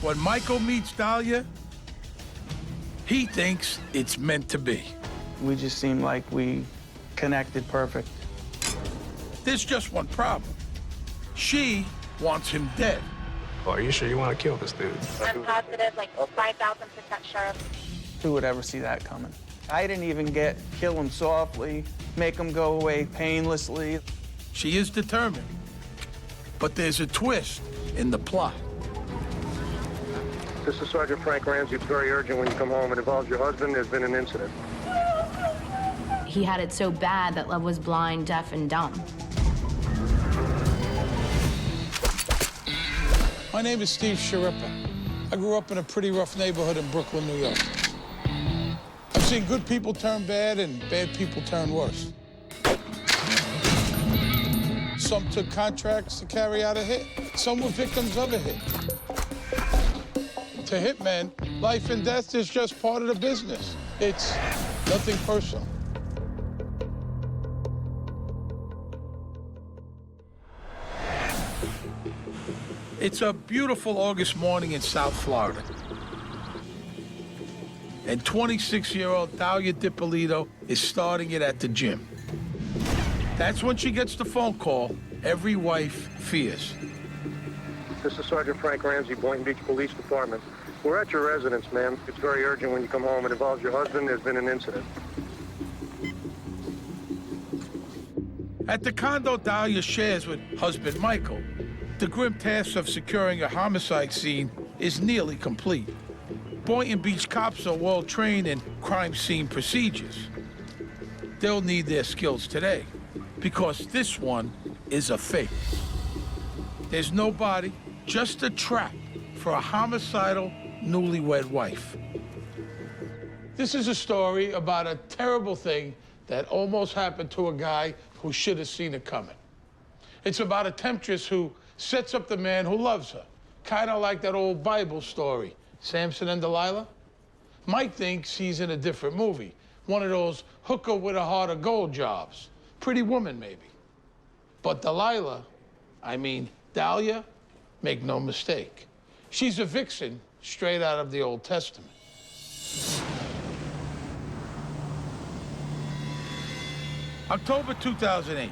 When Michael meets Dalia, he thinks it's meant to be. We just seemed like we connected perfect. There's just one problem. She wants him dead. Oh, are you sure you want to kill this dude? I'm positive, like 5,000% sure. Who would ever see that coming? I didn't even get kill him softly, make him go away painlessly. She is determined. But there's a twist in the plot. This is Sergeant Frank Ramsey. It's very urgent when you come home. It involves your husband. There's been an incident. He had it so bad that Love was blind, deaf, and dumb. My name is Steve Sharippa. I grew up in a pretty rough neighborhood in Brooklyn, New York. I've seen good people turn bad and bad people turn worse. Some took contracts to carry out a hit. Some were victims of a hit. To hitmen, life and death is just part of the business. It's nothing personal. It's a beautiful August morning in South Florida. And 26-year-old Dalia Dippolito is starting it at the gym. That's when she gets the phone call every wife fears. This is Sergeant Frank Ramsey, Boynton Beach Police Department. We're at your residence, ma'am. It's very urgent when you come home. It involves your husband. There's been an incident. At the condo Dalia shares with husband Michael, the grim task of securing a homicide scene is nearly complete. Boynton Beach cops are well-trained in crime scene procedures. They'll need their skills today, because this one is a fake. There's no body, just a trap for a homicidal newlywed wife. This is a story about a terrible thing that almost happened to a guy who should have seen it coming. It's about a temptress who sets up the man who loves her, kind of like that old Bible story, Samson and Delilah. Mike thinks he's in a different movie, one of those hooker with a heart of gold jobs. Pretty Woman, maybe. But Delilah, I mean Dalia, make no mistake. She's a vixen straight out of the Old Testament. October 2008,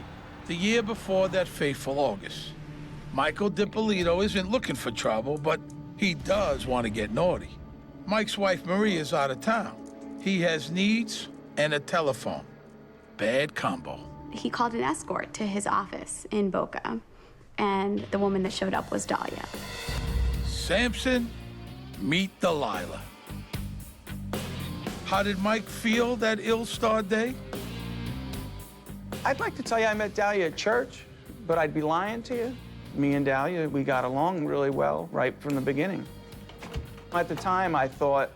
the year before that fateful August. Michael Dippolito isn't looking for trouble, but he does want to get naughty. Mike's wife, Maria, is out of town. He has needs and a telephone. Bad combo. He called an escort to his office in Boca, and the woman that showed up was Dalia. Samson, meet Delilah. How did Mike feel that ill-starred day? I'd like to tell you I met Dalia at church, but I'd be lying to you. Me and Dalia, we got along really well right from the beginning. At the time, I thought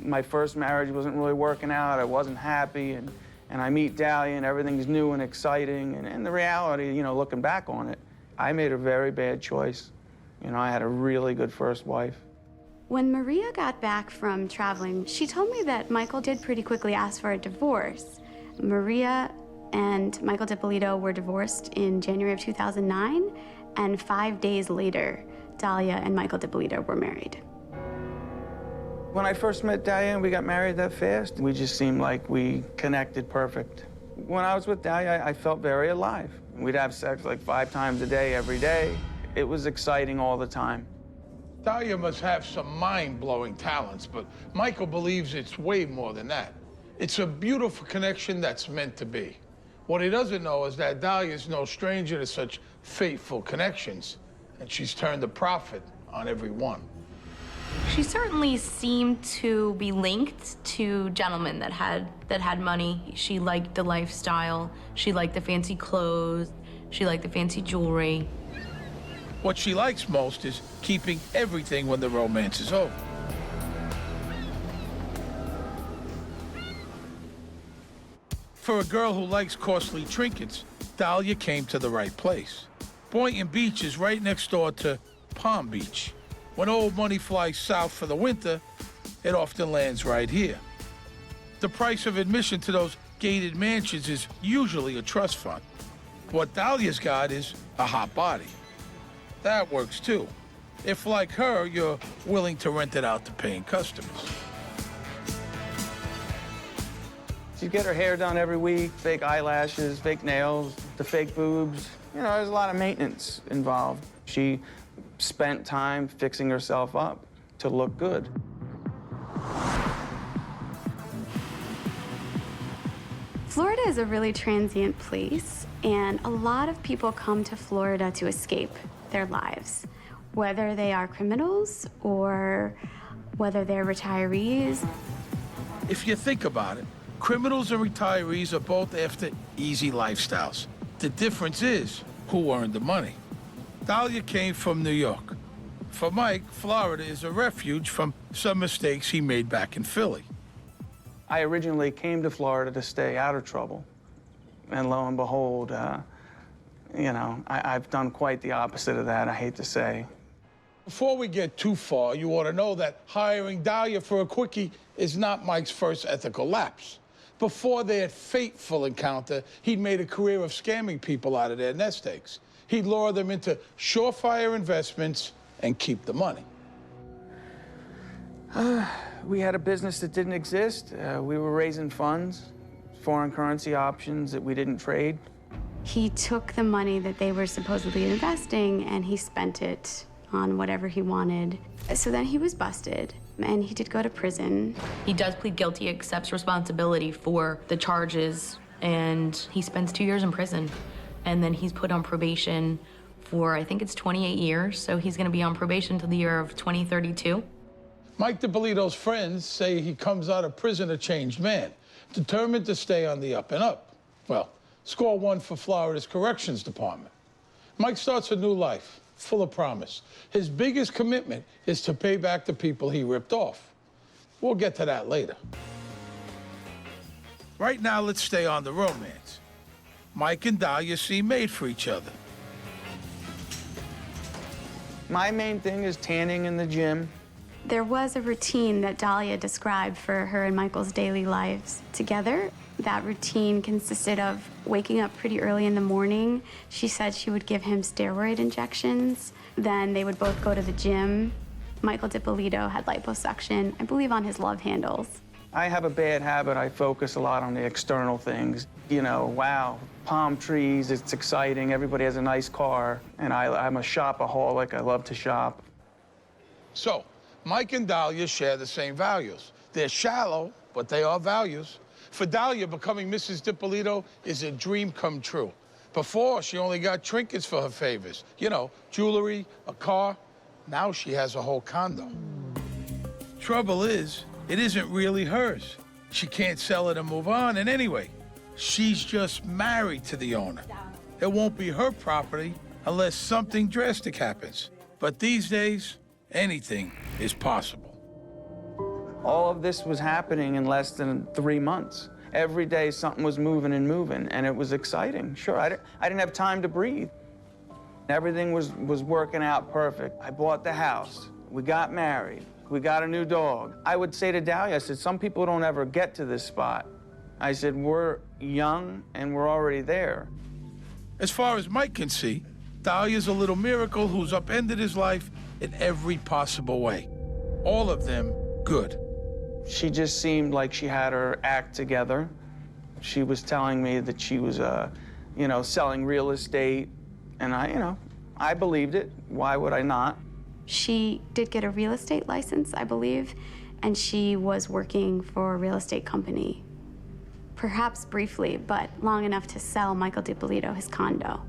my first marriage wasn't really working out. I wasn't happy, and I meet Dalia, and everything's new and exciting. And the reality, you know, looking back on it, I made a very bad choice. You know, I had a really good first wife. When Maria got back from traveling, she told me that Michael did pretty quickly ask for a divorce. Maria and Michael Dippolito were divorced in January of 2009, and 5 days later, Dalia and Michael Dippolito were married. When I first met Dalia and we got married that fast, we just seemed like we connected perfect. When I was with Dalia, I felt very alive. We'd have sex like 5 times a day, every day. It was exciting all the time. Dalia must have some mind-blowing talents, but Michael believes it's way more than that. It's a beautiful connection that's meant to be. What he doesn't know is that Dalia is no stranger to such fateful connections, and she's turned a profit on every one. She certainly seemed to be linked to gentlemen that had money. She liked the lifestyle. She liked the fancy clothes. She liked the fancy jewelry. What she likes most is keeping everything when the romance is over. For a girl who likes costly trinkets, Dalia came to the right place. Boynton Beach is right next door to Palm Beach. When old money flies south for the winter, it often lands right here. The price of admission to those gated mansions is usually a trust fund. What Dalia's got is a hot body. That works too. if, like her, you're willing to rent it out to paying customers. She'd get her hair done every week, fake eyelashes, fake nails, the fake boobs. You know, there's a lot of maintenance involved. She spent time fixing herself up to look good. Florida is a really transient place, and a lot of people come to Florida to escape their lives, whether they are criminals or whether they're retirees. If you think about it, criminals and retirees are both after easy lifestyles. The difference is who earned the money. Dalia came from New York. For Mike, Florida is a refuge from some mistakes he made back in Philly. I originally came to Florida to stay out of trouble. And lo and behold, you know, I've done quite the opposite of that, I hate to say. Before we get too far, you ought to know that hiring Dalia for a quickie is not Mike's first ethical lapse. Before their fateful encounter, he'd made a career of scamming people out of their nest eggs. He'd lure them into surefire investments and keep the money. We had a business that didn't exist. We were raising funds, foreign currency options that we didn't trade. He took the money that they were supposedly investing and he spent it on whatever he wanted. So then he was busted, and he did go to prison. He does plead guilty, accepts responsibility for the charges, and he spends 2 years in prison. And then he's put on probation for, I think it's 28 years, so he's gonna be on probation till the year of 2032. Mike Dippolito's friends say he comes out of prison a changed man, determined to stay on the up and up. Well, score one for Florida's corrections department. Mike starts a new life, full of promise. His biggest commitment is to pay back the people he ripped off. We'll get to that later. Right now, let's stay on the romance. Mike and Dalia seem made for each other. My main thing is tanning in the gym. There was a routine that Dalia described for her and Michael's daily lives together. That routine consisted of waking up pretty early in the morning. She said she would give him steroid injections. Then they would both go to the gym. Michael Dippolito had liposuction, I believe, on his love handles. I have a bad habit. I focus a lot on the external things. You know, wow, palm trees, it's exciting. Everybody has a nice car. And I'm a shopaholic. I love to shop. So, Mike and Dalia share the same values. They're shallow, but they are values. For Dalia, becoming Mrs. Dippolito is a dream come true. Before, she only got trinkets for her favors. You know, jewelry, a car. Now she has a whole condo. Trouble is, it isn't really hers. She can't sell it and move on, and anyway, she's just married to the owner. It won't be her property unless something drastic happens. But these days, anything is possible. All of this was happening in less than 3 months. Every day something was moving and moving, and it was exciting. Sure, I didn't have time to breathe. Everything was working out perfect. I bought the house. We got married. We got a new dog. I would say to Dalia, I said, some people don't ever get to this spot. I said, we're young and we're already there. As far as Mike can see, Dalia's a little miracle who's upended his life in every possible way. All of them good. She just seemed like she had her act together. She was telling me that she was, you know, selling real estate. And I believed it. Why would I not? She did get a real estate license, I believe, and she was working for a real estate company. Perhaps briefly, but long enough to sell Michael Dippolito his condo.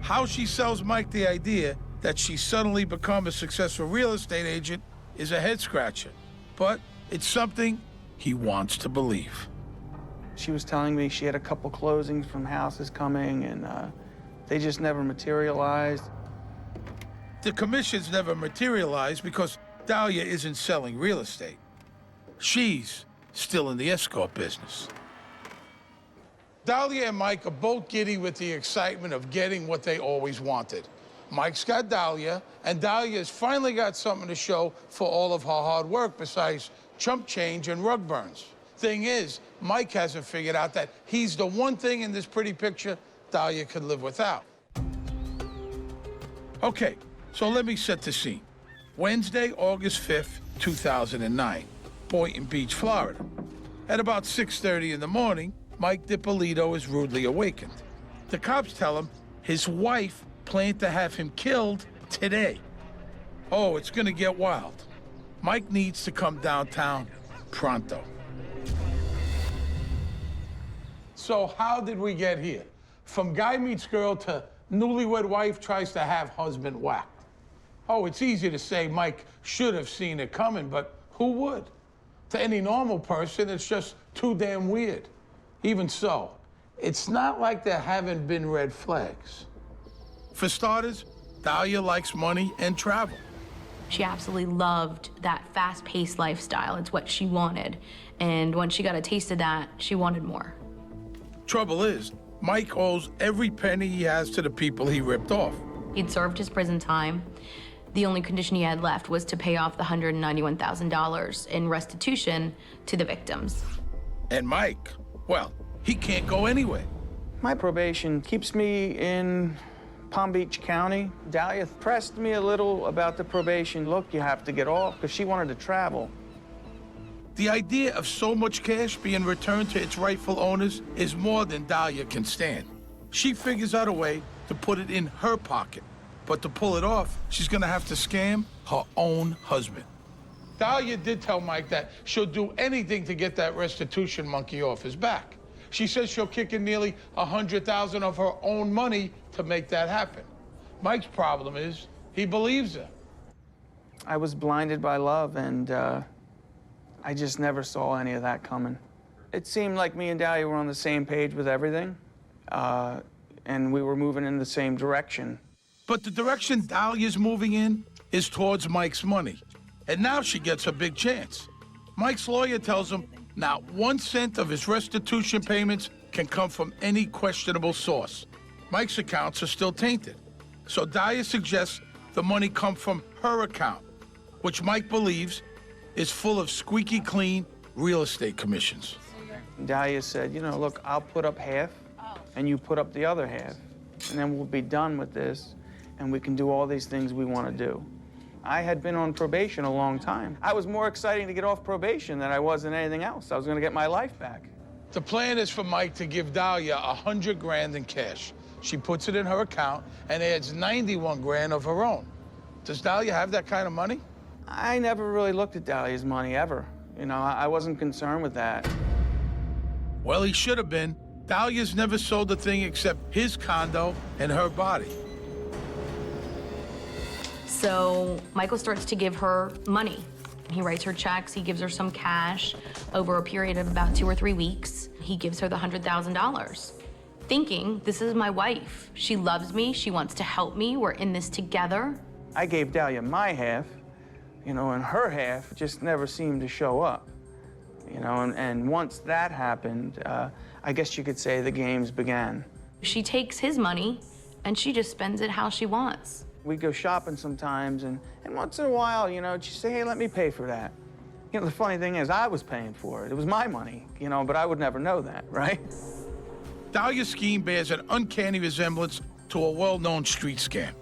How she sells Mike the idea that she's suddenly become a successful real estate agent is a head-scratcher. But it's something he wants to believe. She was telling me she had a couple closings from houses coming, and they just never materialized. The commissions never materialized because Dalia isn't selling real estate. She's still in the escort business. Dalia and Mike are both giddy with the excitement of getting what they always wanted. Mike's got Dalia, and Dalia's finally got something to show for all of her hard work besides chump change and rug burns. Thing is, Mike hasn't figured out that he's the one thing in this pretty picture Dalia could live without. Okay, So let me set the scene. Wednesday, August 5th, 2009, Boynton Beach, Florida. At about 6:30 in the morning, Mike Dippolito is rudely awakened. The cops tell him his wife planned to have him killed today. Oh, it's gonna get wild. Mike needs to come downtown pronto. So how did we get here? From guy meets girl to newlywed wife tries to have husband whacked. Oh, it's easy to say Mike should have seen it coming, but who would? To any normal person, it's just too damn weird. Even so, it's not like there haven't been red flags. For starters, Dalia likes money and travel. She absolutely loved that fast-paced lifestyle. It's what she wanted. And once she got a taste of that, she wanted more. Trouble is, Mike owes every penny he has to the people he ripped off. He'd served his prison time. The only condition he had left was to pay off the $191,000 in restitution to the victims. And Mike, well, he can't go anywhere. My probation keeps me in Palm Beach County. Dalia pressed me a little about the probation. Look, you have to get off, because she wanted to travel. The idea of so much cash being returned to its rightful owners is more than Dalia can stand. She figures out a way to put it in her pocket. But to pull it off, she's gonna have to scam her own husband. Dalia did tell Mike that she'll do anything to get that restitution monkey off his back. She says she'll kick in nearly $100,000 of her own money to make that happen. Mike's problem is he believes her. I was blinded by love, and I just never saw any of that coming. It seemed like me and Dalia were on the same page with everything, and we were moving in the same direction. But the direction Dalia's moving in is towards Mike's money. And now she gets a big chance. Mike's lawyer tells him not 1 cent of his restitution payments can come from any questionable source. Mike's accounts are still tainted. So Dalia suggests the money come from her account, which Mike believes is full of squeaky clean real estate commissions. Dalia said, you know, look, I'll put up half, and you put up the other half, and then we'll be done with this, and we can do all these things we want to do. I had been on probation a long time. I was more excited to get off probation than I was in anything else. I was going to get my life back. The plan is for Mike to give Dalia $100 grand in cash. She puts it in her account and adds 91 grand of her own. Does Dalia have that kind of money? I never really looked at Dalia's money, ever. You know, I wasn't concerned with that. Well, he should have been. Dalia's never sold a thing except his condo and her body. So Michael starts to give her money. He writes her checks, he gives her some cash. Over a period of about 2 or 3 weeks, he gives her the $100,000, thinking, this is my wife. She loves me, she wants to help me, we're in this together. I gave Dalia my half, you know, and her half just never seemed to show up. You know, and once that happened, I guess you could say the games began. She takes his money and she just spends it how she wants. We'd go shopping sometimes, and once in a while, you know, she'd say, hey, let me pay for that. You know, the funny thing is, I was paying for it. It was my money, you know, but I would never know that, right? Dalia's scheme bears an uncanny resemblance to a well-known street scam.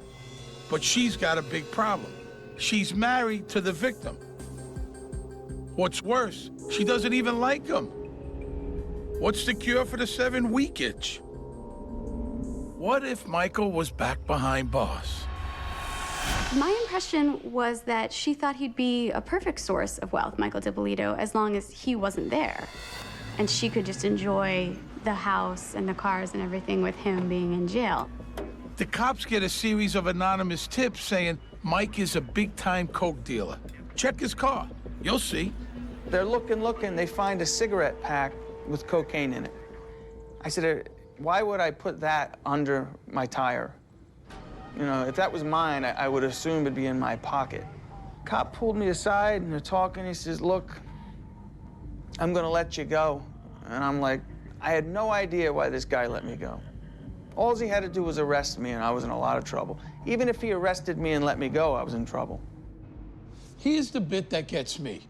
But she's got a big problem. She's married to the victim. What's worse, she doesn't even like him. What's the cure for the 7-week itch? What if Michael was back behind bars? My impression was that she thought he'd be a perfect source of wealth, Michael Dippolito, as long as he wasn't there. And she could just enjoy the house and the cars and everything with him being in jail. The cops get a series of anonymous tips saying Mike is a big-time coke dealer. Check his car. You'll see. They're looking, they find a cigarette pack with cocaine in it. I said, why would I put that under my tire? You know, if that was mine, I would assume it'd be in my pocket. Cop pulled me aside and they're talking. He says, look, I'm gonna let you go. And I'm like, I had no idea why this guy let me go. All he had to do was arrest me and I was in a lot of trouble. Even if he arrested me and let me go, I was in trouble. Here's the bit that gets me.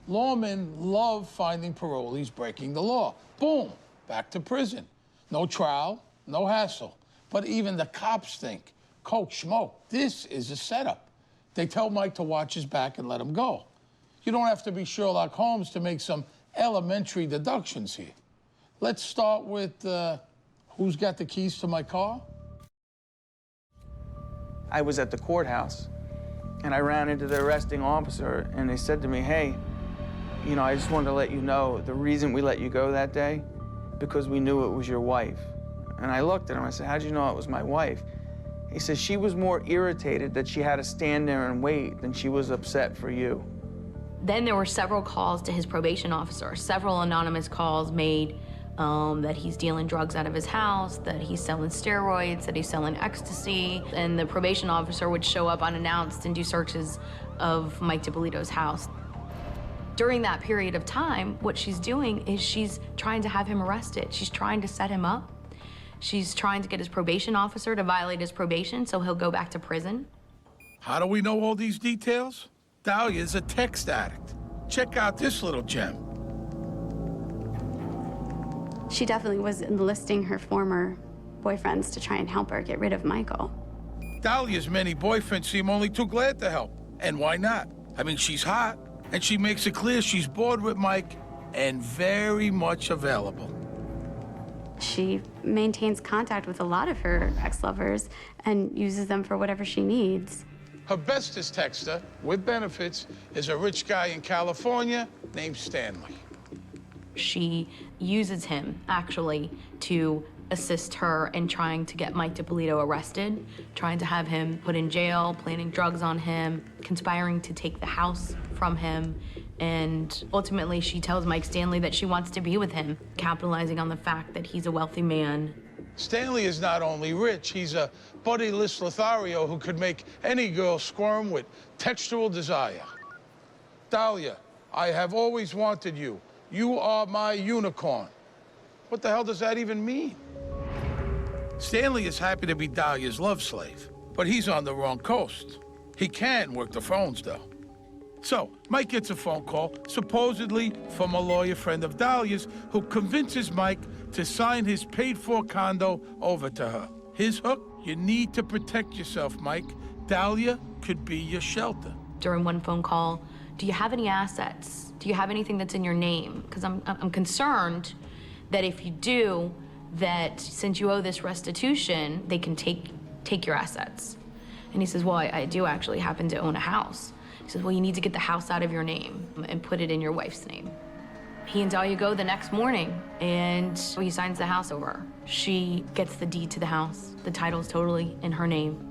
Lawmen love finding parolees breaking the law. Boom, back to prison. No trial, no hassle. But even the cops think Coach Smoke, this is a setup. They tell Mike to watch his back and let him go. You don't have to be Sherlock Holmes to make some elementary deductions here. Let's start with who's got the keys to my car? I was at the courthouse, and I ran into the arresting officer, and they said to me, hey, you know, I just wanted to let you know the reason we let you go that day, because we knew it was your wife. And I looked at him, I said, how'd you know it was my wife? He said, she was more irritated that she had to stand there and wait than she was upset for you. Then there were several calls to his probation officer, several anonymous calls made that he's dealing drugs out of his house, that he's selling steroids, that he's selling ecstasy, and the probation officer would show up unannounced and do searches of Mike Dippolito's house. During that period of time, what she's doing is she's trying to have him arrested. She's trying to set him up. She's trying to get his probation officer to violate his probation so he'll go back to prison. How do we know all these details? Dalia is a text addict. Check out this little gem. She definitely was enlisting her former boyfriends to try and help her get rid of Michael. Dalia's many boyfriends seem only too glad to help. And why not? I mean, she's hot, and she makes it clear she's bored with Mike and very much available. She maintains contact with a lot of her ex-lovers and uses them for whatever she needs. Her bestest texter, with benefits, is a rich guy in California named Stanley. She uses him, actually, to assist her in trying to get Mike Dippolito arrested, trying to have him put in jail, planning drugs on him, conspiring to take the house from him, and ultimately she tells Mike Stanley that she wants to be with him, capitalizing on the fact that he's a wealthy man. Stanley is not only rich, he's a buttyless Lothario who could make any girl squirm with textual desire. Dalia, I have always wanted you. You are my unicorn. What the hell does that even mean? Stanley is happy to be Dalia's love slave, but he's on the wrong coast. He can work the phones, though. So, Mike gets a phone call, supposedly from a lawyer friend of Dalia's, who convinces Mike to sign his paid-for condo over to her. His hook? You need to protect yourself, Mike. Dalia could be your shelter. During one phone call, do you have any assets? Do you have anything that's in your name? Because I'm concerned that if you do, that since you owe this restitution, they can take your assets. And he says, well, I do actually happen to own a house. He says, well, you need to get the house out of your name and put it in your wife's name. He and Dalia go the next morning, and he signs the house over. She gets the deed to the house. The title's totally in her name.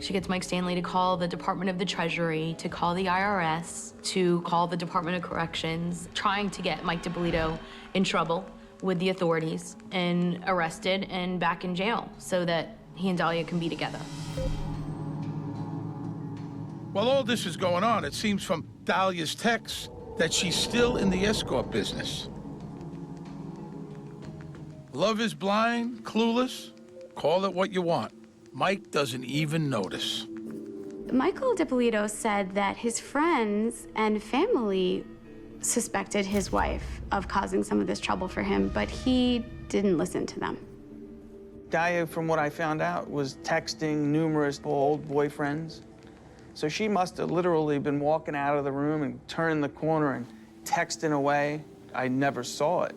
She gets Mike Stanley to call the Department of the Treasury, to call the IRS, to call the Department of Corrections, trying to get Mike Dippolito in trouble with the authorities and arrested and back in jail so that he and Dalia can be together. While all this is going on, it seems from Dalia's texts that she's still in the escort business. Love is blind, clueless, call it what you want. Mike doesn't even notice. Michael Dippolito said that his friends and family suspected his wife of causing some of this trouble for him, but he didn't listen to them. Dalia, from what I found out, was texting numerous old boyfriends. So she must have literally been walking out of the room and turning the corner and texting away. I never saw it.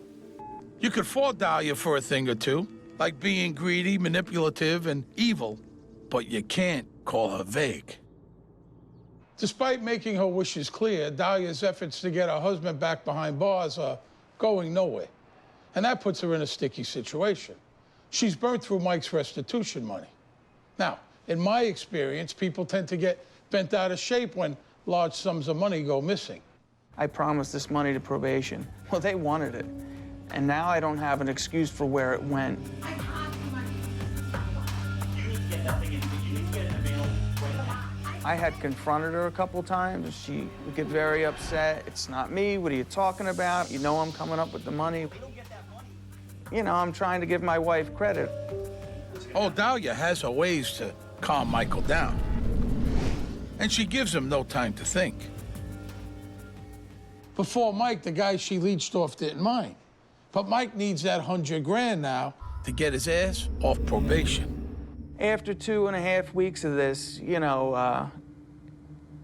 You could fault Dalia for a thing or two, like being greedy, manipulative, and evil, but you can't call her vague. Despite making her wishes clear, Dalia's efforts to get her husband back behind bars are going nowhere. And that puts her in a sticky situation. She's burnt through Mike's restitution money. Now, in my experience, people tend to get bent out of shape when large sums of money go missing. I promised this money to probation. Well, they wanted it. And now I don't have an excuse for where it went. I had confronted her a couple times. She would get very upset. It's not me. What are you talking about? You know I'm coming up with the money. You know, I'm trying to give my wife credit. Oh, Dalia has her ways to calm Michael down. And she gives him no time to think. Before Mike, the guy she leeched off didn't mind. But Mike needs that $100 grand now to get his ass off probation. After 2.5 weeks of this, you know,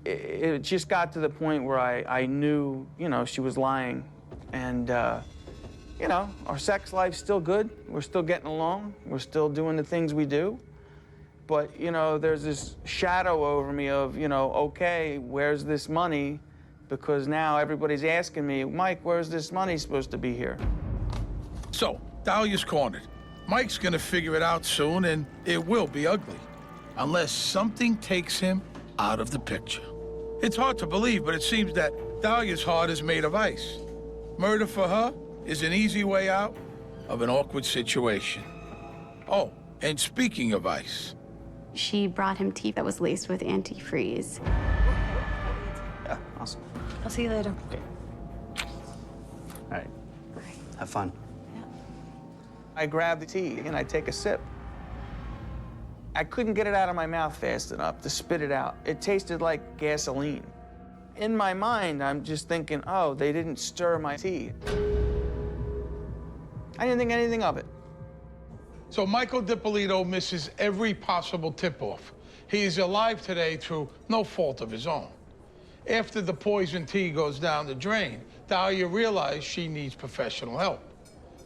it just got to the point where I knew, you know, she was lying. And, you know, our sex life's still good. We're still getting along. We're still doing the things we do. But, you know, there's this shadow over me of, you know, okay, where's this money? Because now everybody's asking me, Mike, where's this money supposed to be here? So, Dalia's cornered. Mike's gonna figure it out soon, and it will be ugly. Unless something takes him out of the picture. It's hard to believe, but it seems that Dalia's heart is made of ice. Murder for her is an easy way out of an awkward situation. Oh, and speaking of ice. She brought him tea that was laced with antifreeze. Yeah, awesome. I'll see you later. Okay. All right. Have fun. I grab the tea and I take a sip. I couldn't get it out of my mouth fast enough to spit it out. It tasted like gasoline. In my mind, I'm just thinking, oh, they didn't stir my tea. I didn't think anything of it. So Michael Dippolito misses every possible tip-off. He is alive today through no fault of his own. After the poison tea goes down the drain, Dalia realized she needs professional help.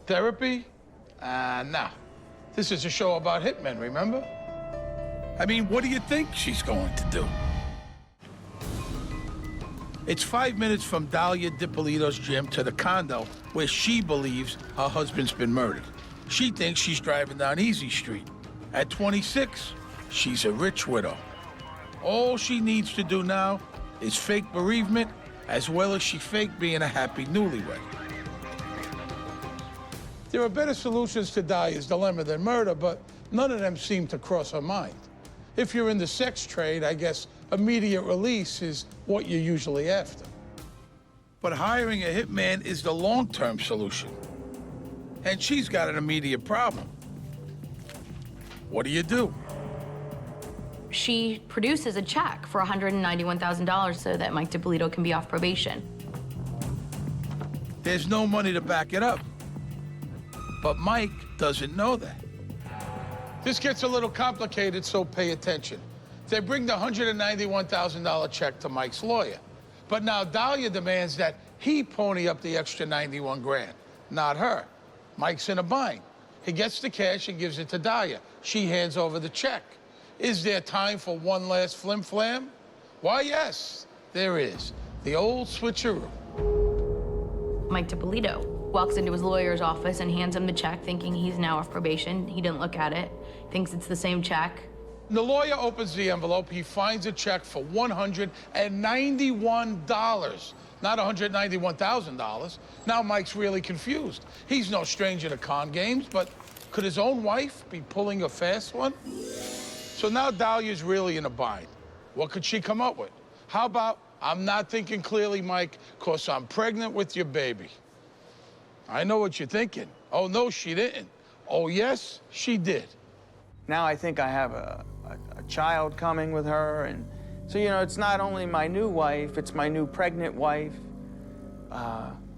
Therapy? Nah. This is a show about hitmen, remember? I mean, what do you think she's going to do? It's 5 minutes from Dalia Dippolito's gym to the condo where she believes her husband's been murdered. She thinks she's driving down Easy Street. At 26, she's a rich widow. All she needs to do now is fake bereavement as well as she faked being a happy newlywed. There are better solutions to Dalia's dilemma than murder, but none of them seem to cross her mind. If you're in the sex trade, I guess immediate release is what you're usually after. But hiring a hitman is the long-term solution. And she's got an immediate problem. What do? She produces a check for $191,000 so that Mike Dippolito can be off probation. There's no money to back it up. But Mike doesn't know that. This gets a little complicated, so pay attention. They bring the $191,000 check to Mike's lawyer. But now Dalia demands that he pony up the extra 91 grand, not her. Mike's in a bind. He gets the cash and gives it to Dalia. She hands over the check. Is there time for one last flim flam? Why, yes, there is. The old switcheroo. Mike Dippolito walks into his lawyer's office and hands him the check, thinking he's now off probation. He didn't look at it, thinks it's the same check. The lawyer opens the envelope. He finds a check for $191, not $191,000. Now Mike's really confused. He's no stranger to con games, but could his own wife be pulling a fast one? So now Dalia's really in a bind. What could she come up with? How about, I'm not thinking clearly, Mike, 'cause I'm pregnant with your baby. I know what you're thinking. Oh, no, she didn't. Oh, yes, she did. Now I think I have a child coming with her, and so, you know, it's not only my new wife, it's my new pregnant wife.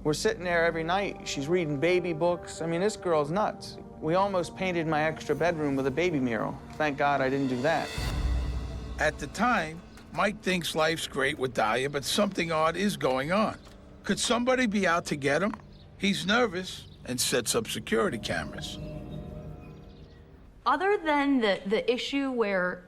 We're sitting there every night. She's reading baby books. I mean, this girl's nuts. We almost painted my extra bedroom with a baby mural. Thank God I didn't do that. At the time, Mike thinks life's great with Dalia, but something odd is going on. Could somebody be out to get him? He's nervous and sets up security cameras. Other than the issue where,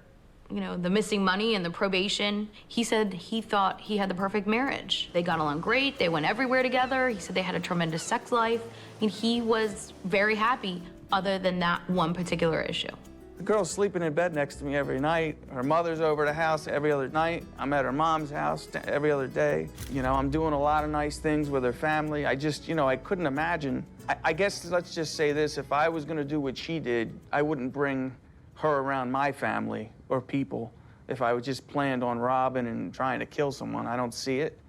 you know, the missing money and the probation, he said he thought he had the perfect marriage. They got along great, they went everywhere together. He said they had a tremendous sex life. I mean, he was very happy other than that one particular issue. The girl's sleeping in bed next to me every night. Her mother's over the house every other night. I'm at her mom's house every other day. You know, I'm doing a lot of nice things with her family. I just, you know, I couldn't imagine. I guess let's just say this, if I was gonna do what she did, I wouldn't bring her around my family or people if I was just planned on robbing and trying to kill someone. I don't see it.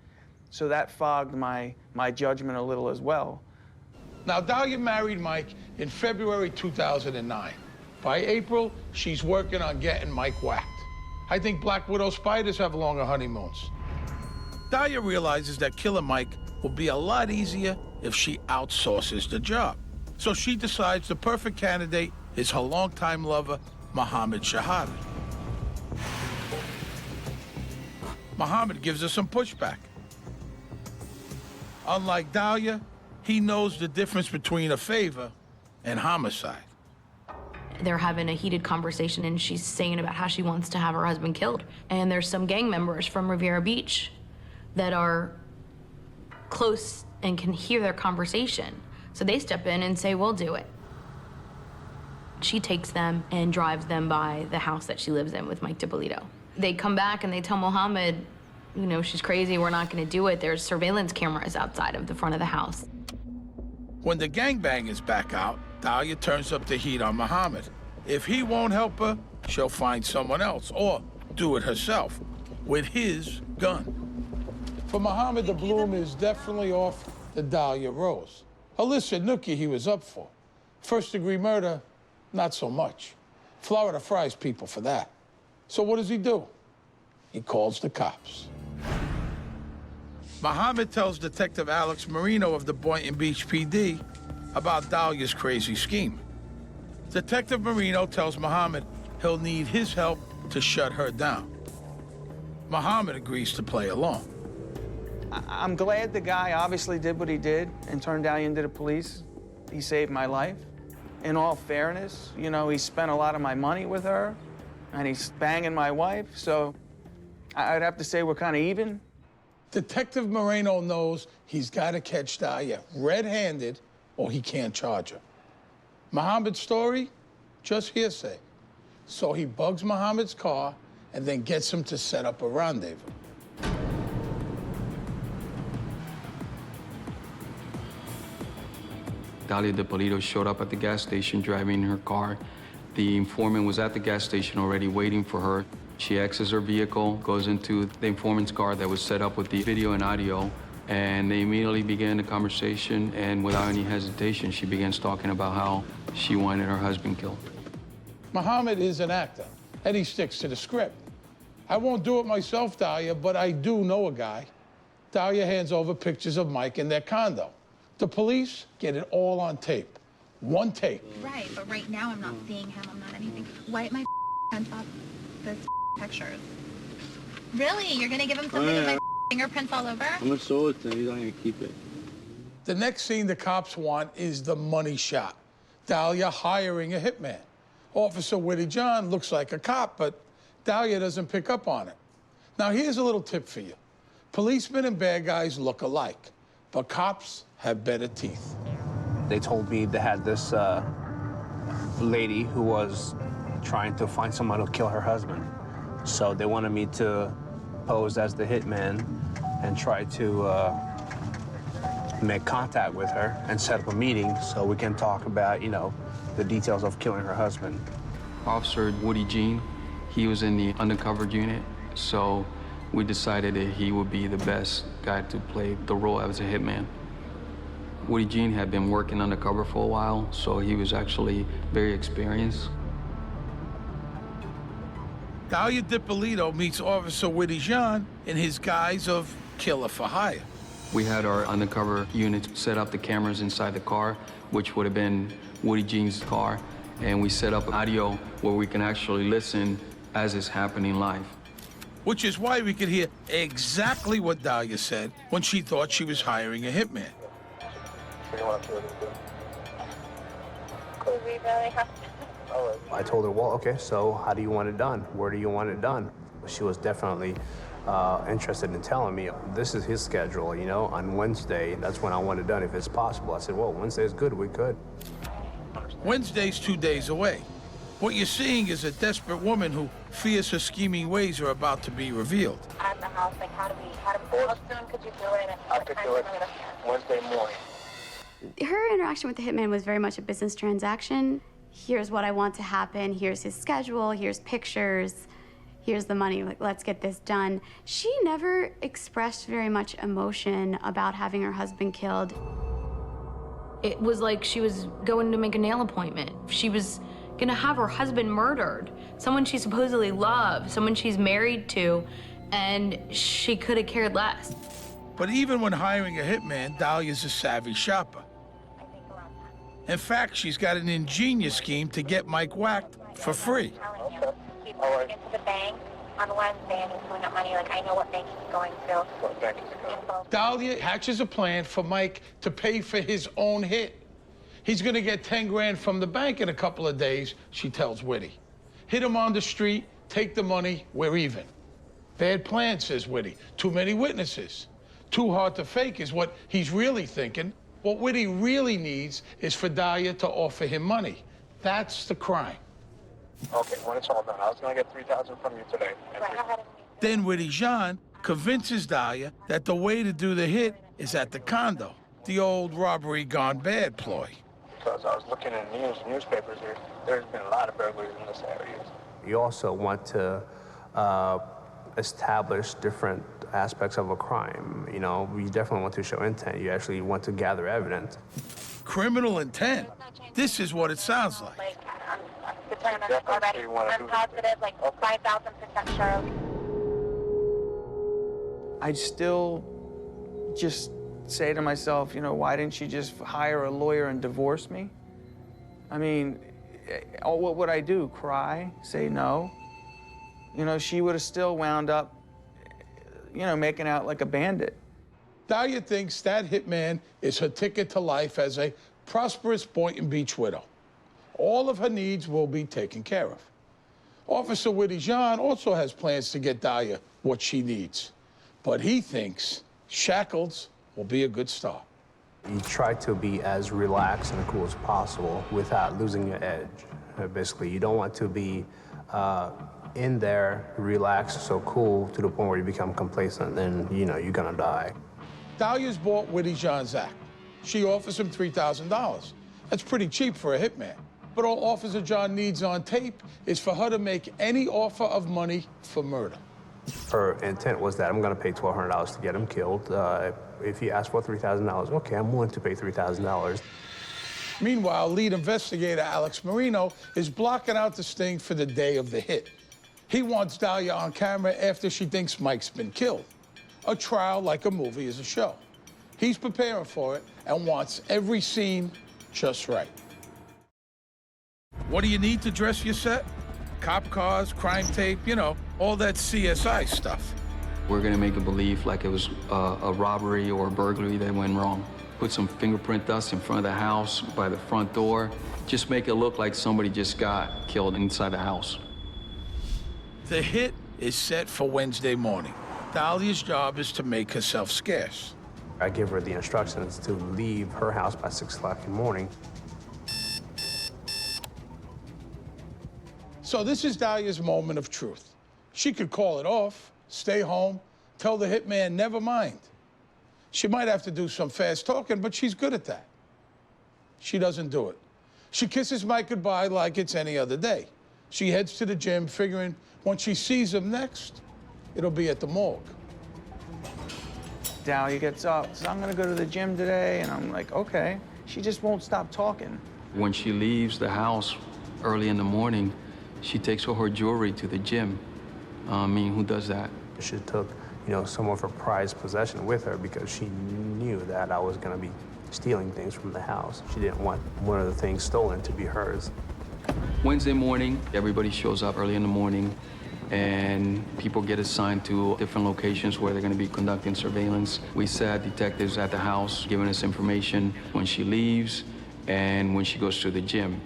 So that fogged my judgment a little as well. Now, Dalia married Mike in February 2009. By April, she's working on getting Mike whacked. I think Black Widow spiders have longer honeymoons. Dalia realizes that killing Mike will be a lot easier if she outsources the job. So she decides the perfect candidate is her longtime lover, Mohammed Shahada. Mohammed gives her some pushback. Unlike Dalia, he knows the difference between a favor and homicide. They're having a heated conversation, and she's saying about how she wants to have her husband killed. And there's some gang members from Riviera Beach that are close and can hear their conversation. So they step in and say, we'll do it. She takes them and drives them by the house that she lives in with Mike Dippolito. They come back and they tell Mohammed, you know, she's crazy, we're not gonna do it. There's surveillance cameras outside of the front of the house. When the gangbang is back out, Dalia turns up the heat on Mohammed. If he won't help her, she'll find someone else or do it herself with his gun. For Mohammed, the bloom is definitely off the Dalia rose. Illicit nookie he was up for. First-degree murder, not so much. Florida fries people for that. So what does he do? He calls the cops. Mohammed tells Detective Alex Marino of the Boynton Beach PD about Dalia's crazy scheme. Detective Marino tells Mohammed he'll need his help to shut her down. Mohammed agrees to play along. I'm glad the guy obviously did what he did and turned Dalia into the police. He saved my life. In all fairness, you know, he spent a lot of my money with her, and he's banging my wife, so I'd have to say we're kind of even. Detective Moreno knows he's got to catch Dalia red-handed or he can't charge her. Mohammed's story, just hearsay. So he bugs Mohammed's car and then gets him to set up a rendezvous. Dalia Dippolito showed up at the gas station driving her car. The informant was at the gas station already waiting for her. She exits her vehicle, goes into the informant's car that was set up with the video and audio, and they immediately began the conversation, and without any hesitation, she begins talking about how she wanted her husband killed. Mohammed is an actor, and he sticks to the script. I won't do it myself, Dalia, but I do know a guy. Dalia hands over pictures of Mike in their condo. The police get it all on tape. One take. Right, but right now I'm not seeing him. I'm not anything. Wipe my hands off this pictures. Really? You're gonna give him something with my fingerprints all over? I'm gonna show it to him. He's not gonna keep it. The next scene the cops want is the money shot. Dalia hiring a hitman. Officer Whitty John looks like a cop, but Dalia doesn't pick up on it. Now, here's a little tip for you. Policemen and bad guys look alike, but cops have better teeth. They told me they had this lady who was trying to find someone to kill her husband. So they wanted me to pose as the hitman and try to make contact with her and set up a meeting so we can talk about, you know, the details of killing her husband. Officer Woody Jean, he was in the Undercover unit, so we decided that he would be the best guy to play the role as a hitman. Woody Jean had been working undercover for a while, so he was actually very experienced. Dalia Dippolito meets Officer Whitty John in his guise of killer for hire. We had our undercover unit set up the cameras inside the car, which would have been Woody Jean's car, and we set up audio where we can actually listen as it's happening live. Which is why we could hear exactly what Dalia said when she thought she was hiring a hitman. Could we really have to? I told her, well, okay, so how do you want it done? Where do you want it done? She was definitely interested in telling me, this is his schedule, you know, on Wednesday, that's when I want it done if it's possible. I said, well, Wednesday is good, we could. Wednesday's 2 days away. What you're seeing is a desperate woman who fears her scheming ways are about to be revealed. At the house, like how soon could you do it? And I could do it Wednesday morning. Her interaction with the hitman was very much a business transaction. Here's what I want to happen, here's his schedule, here's pictures, here's the money, like, let's get this done. She never expressed very much emotion about having her husband killed. It was like she was going to make a nail appointment. She was gonna have her husband murdered, someone she supposedly loved, someone she's married to, and she could have cared less. But even when hiring a hitman, Dalia's a savvy shopper. In fact, she's got an ingenious scheme to get Mike whacked for free. He's going into the bank on Wednesday and he's pulling up money. Like, I know what bank he's going to. What bank is it going? Dalia hatches a plan for Mike to pay for his own hit. He's gonna get 10 grand from the bank in a couple of days, she tells Whitty. Hit him on the street, take the money, we're even. Bad plan, says Whitty. Too many witnesses. Too hard to fake is what he's really thinking. What Whitty really needs is for Dalia to offer him money. That's the crime. Okay, when it's all done, I was gonna get $3,000 from you today. Then Whitty Jean convinces Dalia that the way to do the hit is at the condo. The old robbery gone bad ploy. Because I was looking in newspapers here, there's been a lot of burglaries in this area. You also want to establish different aspects of a crime. You know, you definitely want to show intent. You actually want to gather evidence. Criminal intent? This is what it sounds like. I'm determined already. I'm positive, like 5,000% sure. I still just say to myself, you know, why didn't she just hire a lawyer and divorce me? I mean, what would I do? Cry? Say no? You know, she would have still wound up, you know, making out like a bandit. Dalia thinks that hitman is her ticket to life as a prosperous Boynton Beach widow. All of her needs will be taken care of. Officer Whitty Jean also has plans to get Dalia what she needs. But he thinks shackles will be a good start. You try to be as relaxed and cool as possible without losing your edge. Basically, you don't want to be in there, relaxed, so cool to the point where you become complacent, then, you know, you're gonna die. Dalia's bought Whitty Jean's act. She offers him $3,000. That's pretty cheap for a hitman. But all Officer John needs on tape is for her to make any offer of money for murder. Her intent was that I'm gonna pay $1,200 to get him killed. If he asked for $3,000, okay, I'm willing to pay $3,000. Meanwhile, lead investigator Alex Marino is blocking out the sting for the day of the hit. He wants Dalia on camera after she thinks Mike's been killed. A trial, like a movie, is a show. He's preparing for it and wants every scene just right. What do you need to dress your set? Cop cars, crime tape, you know, all that CSI stuff. We're gonna make it believe like it was a robbery or a burglary that went wrong. Put some fingerprint dust in front of the house, by the front door. Just make it look like somebody just got killed inside the house. The hit is set for Wednesday morning. Dalia's job is to make herself scarce. I give her the instructions to leave her house by 6 o'clock in the morning. So this is Dalia's moment of truth. She could call it off, stay home, tell the hitman never mind. She might have to do some fast talking, but she's good at that. She doesn't do it. She kisses Mike goodbye like it's any other day. She heads to the gym, figuring when she sees him next, it'll be at the morgue. Dalia gets up, says, I'm gonna go to the gym today, and I'm like, okay. She just won't stop talking. When she leaves the house early in the morning, she takes all her jewelry to the gym. I mean, who does that? She took, you know, some of her prized possession with her because she knew that I was gonna be stealing things from the house. She didn't want one of the things stolen to be hers. Wednesday morning, everybody shows up early in the morning, and people get assigned to different locations where they're going to be conducting surveillance. We set detectives at the house, giving us information when she leaves and when she goes to the gym.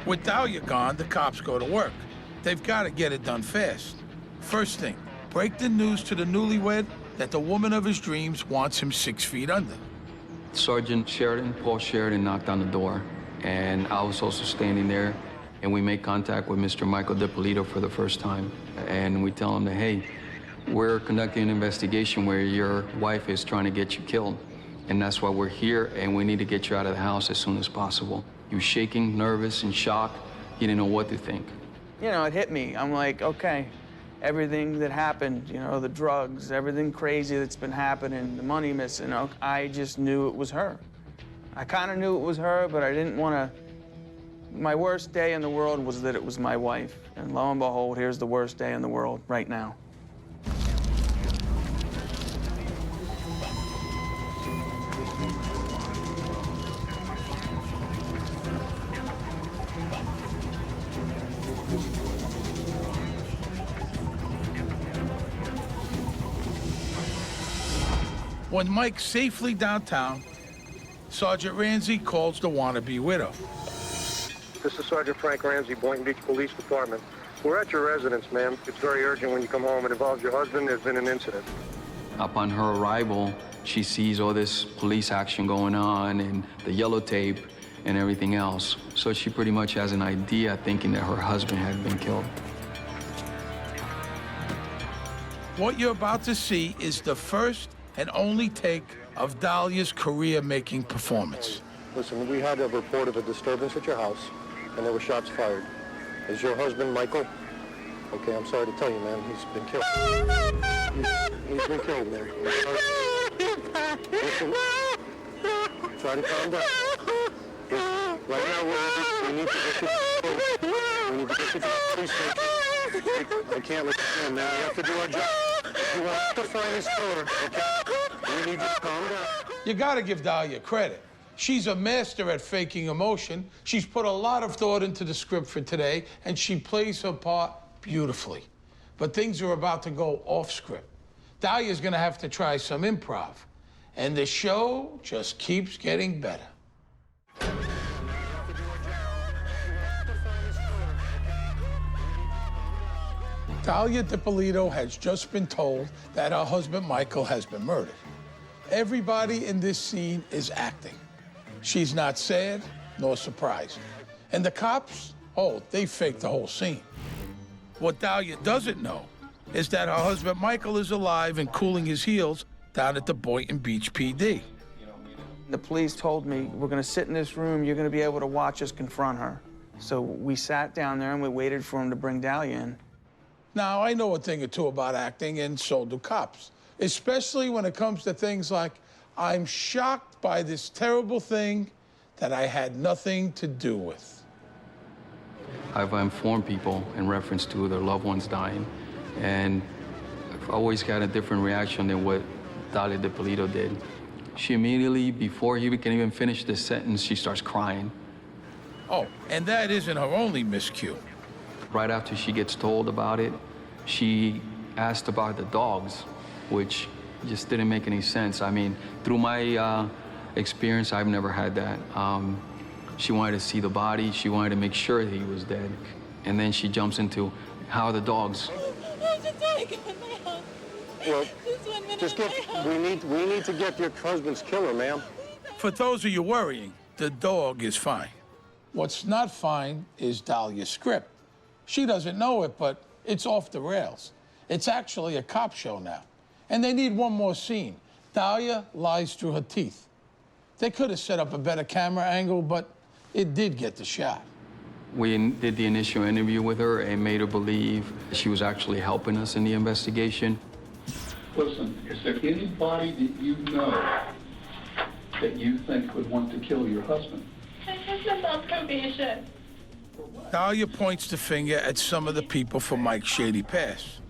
With Dalia gone, the cops go to work. They've got to get it done fast. First thing, break the news to the newlywed that the woman of his dreams wants him 6 feet under. Sergeant Sheridan, Paul Sheridan, knocked on the door, and I was also standing there, and we made contact with Mr. Michael Dippolito for the first time. And we tell him that, hey, we're conducting an investigation where your wife is trying to get you killed, and that's why we're here, and we need to get you out of the house as soon as possible. He was shaking, nervous, and shocked. He didn't know what to think. You know, it hit me. I'm like, okay, everything that happened, you know, the drugs, everything crazy that's been happening, the money missing, I just knew it was her. I kind of knew it was her, but I didn't want to. My worst day in the world was that it was my wife. And lo and behold, here's the worst day in the world right now. When Mike's safely downtown, Sergeant Ramsey calls the wannabe widow. This is Sergeant Frank Ramsey, Boynton Beach Police Department. We're at your residence, ma'am. It's very urgent when you come home. It involves your husband. There's been an incident. Upon her arrival, she sees all this police action going on and the yellow tape and everything else. So she pretty much has an idea, thinking that her husband had been killed. What you're about to see is the first and only take of Dalia's career-making performance. Listen, we had a report of a disturbance at your house, and there were shots fired. Is your husband Michael? Okay, I'm sorry to tell you, man. He's been killed. He's been killed, man. Listen, try to calm down. Right now, we need to get you. We need to get you to the police station. I can't let you in now. We have to do our job. You want to find his killer, okay? We need you to calm down. You gotta give Dalia credit. She's a master at faking emotion. She's put a lot of thought into the script for today, and she plays her part beautifully. But things are about to go off script. Dalia's gonna have to try some improv, and the show just keeps getting better. Dalia Dippolito has just been told that her husband Michael has been murdered. Everybody in this scene is acting. She's not sad nor surprised. And the cops, oh, they faked the whole scene. What Dalia doesn't know is that her husband Michael is alive and cooling his heels down at the Boynton Beach PD. The police told me, we're gonna sit in this room, you're gonna be able to watch us confront her. So we sat down there and we waited for him to bring Dalia in. Now, I know a thing or two about acting, and so do cops, especially when it comes to things like, I'm shocked by this terrible thing that I had nothing to do with. I've informed people in reference to their loved ones dying, and I've always got a different reaction than what Dalia Dippolito did. She immediately, before he can even finish the sentence, she starts crying. Oh, and that isn't her only miscue. Right after she gets told about it, she asked about the dogs, which just didn't make any sense. I mean, through my experience, I've never had that. She wanted to see the body. She wanted to make sure that he was dead. And then she jumps into, how are the dogs? Well, we need to get your husband's killer, ma'am. For those of you worrying, the dog is fine. What's not fine is Dalia's script. She doesn't know it, but it's off the rails. It's actually a cop show now. And they need one more scene. Dalia lies through her teeth. They could have set up a better camera angle, but it did get the shot. We did the initial interview with her and made her believe she was actually helping us in the investigation. Listen, is there anybody that you know that you think would want to kill your husband? My husband's on probation. Dalia points the finger at some of the people from Mike's shady past.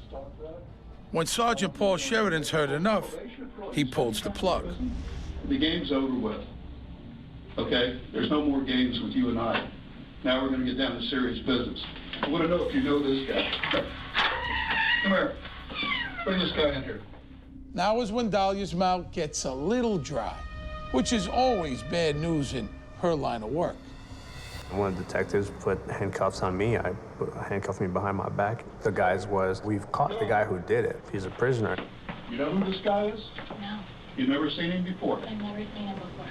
When Sergeant Paul Sheridan's heard enough, he pulls the plug. The game's over with, okay? There's no more games with you and I. Now we're going to get down to serious business. I want to know if you know this guy. Come here. Bring this guy in here. Now is when Dalia's mouth gets a little dry, which is always bad news in her line of work. One of the detectives put handcuffs on me. Handcuffed me behind my back. The guy's was, we've caught the guy who did it. He's a prisoner. You know who this guy is? No. You've never seen him before? I've never seen him before,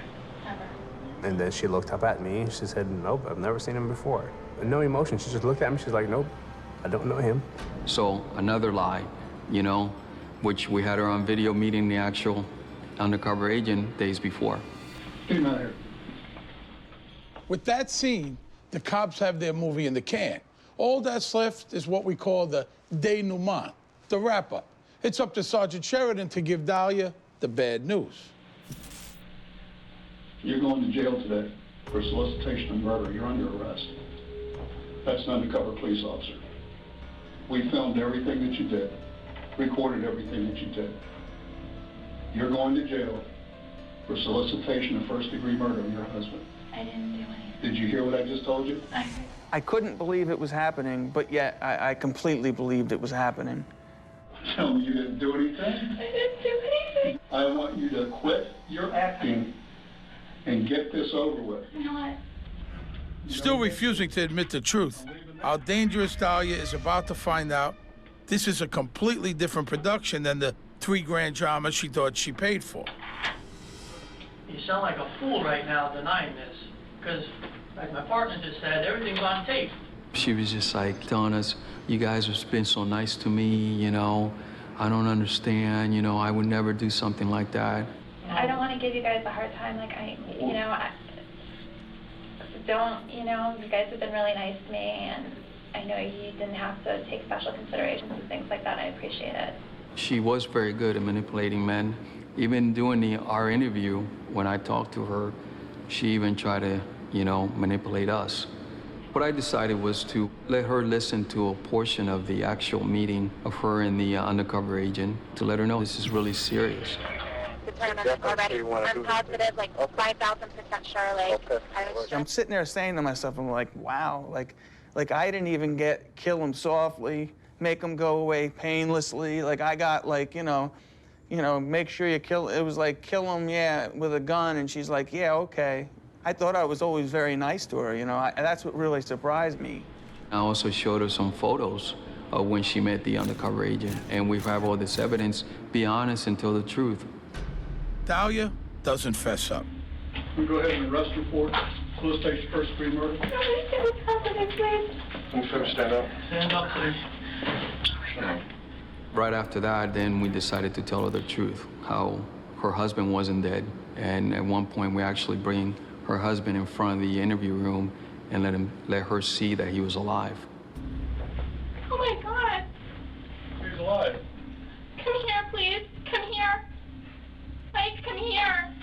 ever. And then she looked up at me. She said, nope, I've never seen him before. No emotion. She just looked at me. She's like, nope, I don't know him. So another lie, you know, which we had her on video meeting the actual undercover agent days before. Get him out of here. With that scene, the cops have their movie in the can. All that's left is what we call the denouement, the wrap-up. It's up to Sergeant Sheridan to give Dalia the bad news. You're going to jail today for solicitation of murder. You're under arrest. That's an undercover police officer. We filmed everything that you did, recorded everything that you did. You're going to jail for solicitation of first-degree murder of your husband. I didn't do anything. Did you hear what I just told you? I couldn't believe it was happening, but yet I completely believed it was happening. Tell me you didn't do anything? I didn't do anything. I want you to quit your acting and get this over with. You know what? Still refusing to admit the truth, our dangerous Dalia is about to find out this is a completely different production than the $3 drama she thought she paid for. You sound like a fool right now denying this, because, like my partner just said, everything's on tape. She was just like telling us, you guys have been so nice to me, you know, I don't understand, you know, I would never do something like that. I don't want to give you guys a hard time. Like, you guys have been really nice to me, and I know you didn't have to take special considerations and things like that. I appreciate it. She was very good at manipulating men. Even during our interview, when I talked to her, she even tried to, you know, manipulate us. What I decided was to let her listen to a portion of the actual meeting of her and the undercover agent to let her know this is really serious. Already. I'm positive, like 5,000% sure. Like, I'm sitting there saying to myself, I'm like, wow, like I didn't even kill him softly, make him go away painlessly. Like I got like, you know, make sure you kill. It was like kill him, yeah, with a gun. And she's like, yeah, okay. I thought I was always very nice to her, you know. That's what really surprised me. I also showed her some photos of when she met the undercover agent, and we have all this evidence. Be honest and tell the truth. Dalia doesn't fess up. We go ahead and arrest her for close stage first degree murder. No, please help me, please. Can you stand up? Stand up, please. Right after that, then we decided to tell her the truth, how her husband wasn't dead. And at one point, we actually bring her husband in front of the interview room and let her see that he was alive. Oh my God. He's alive. Come here, please. Come here. Mike, come here.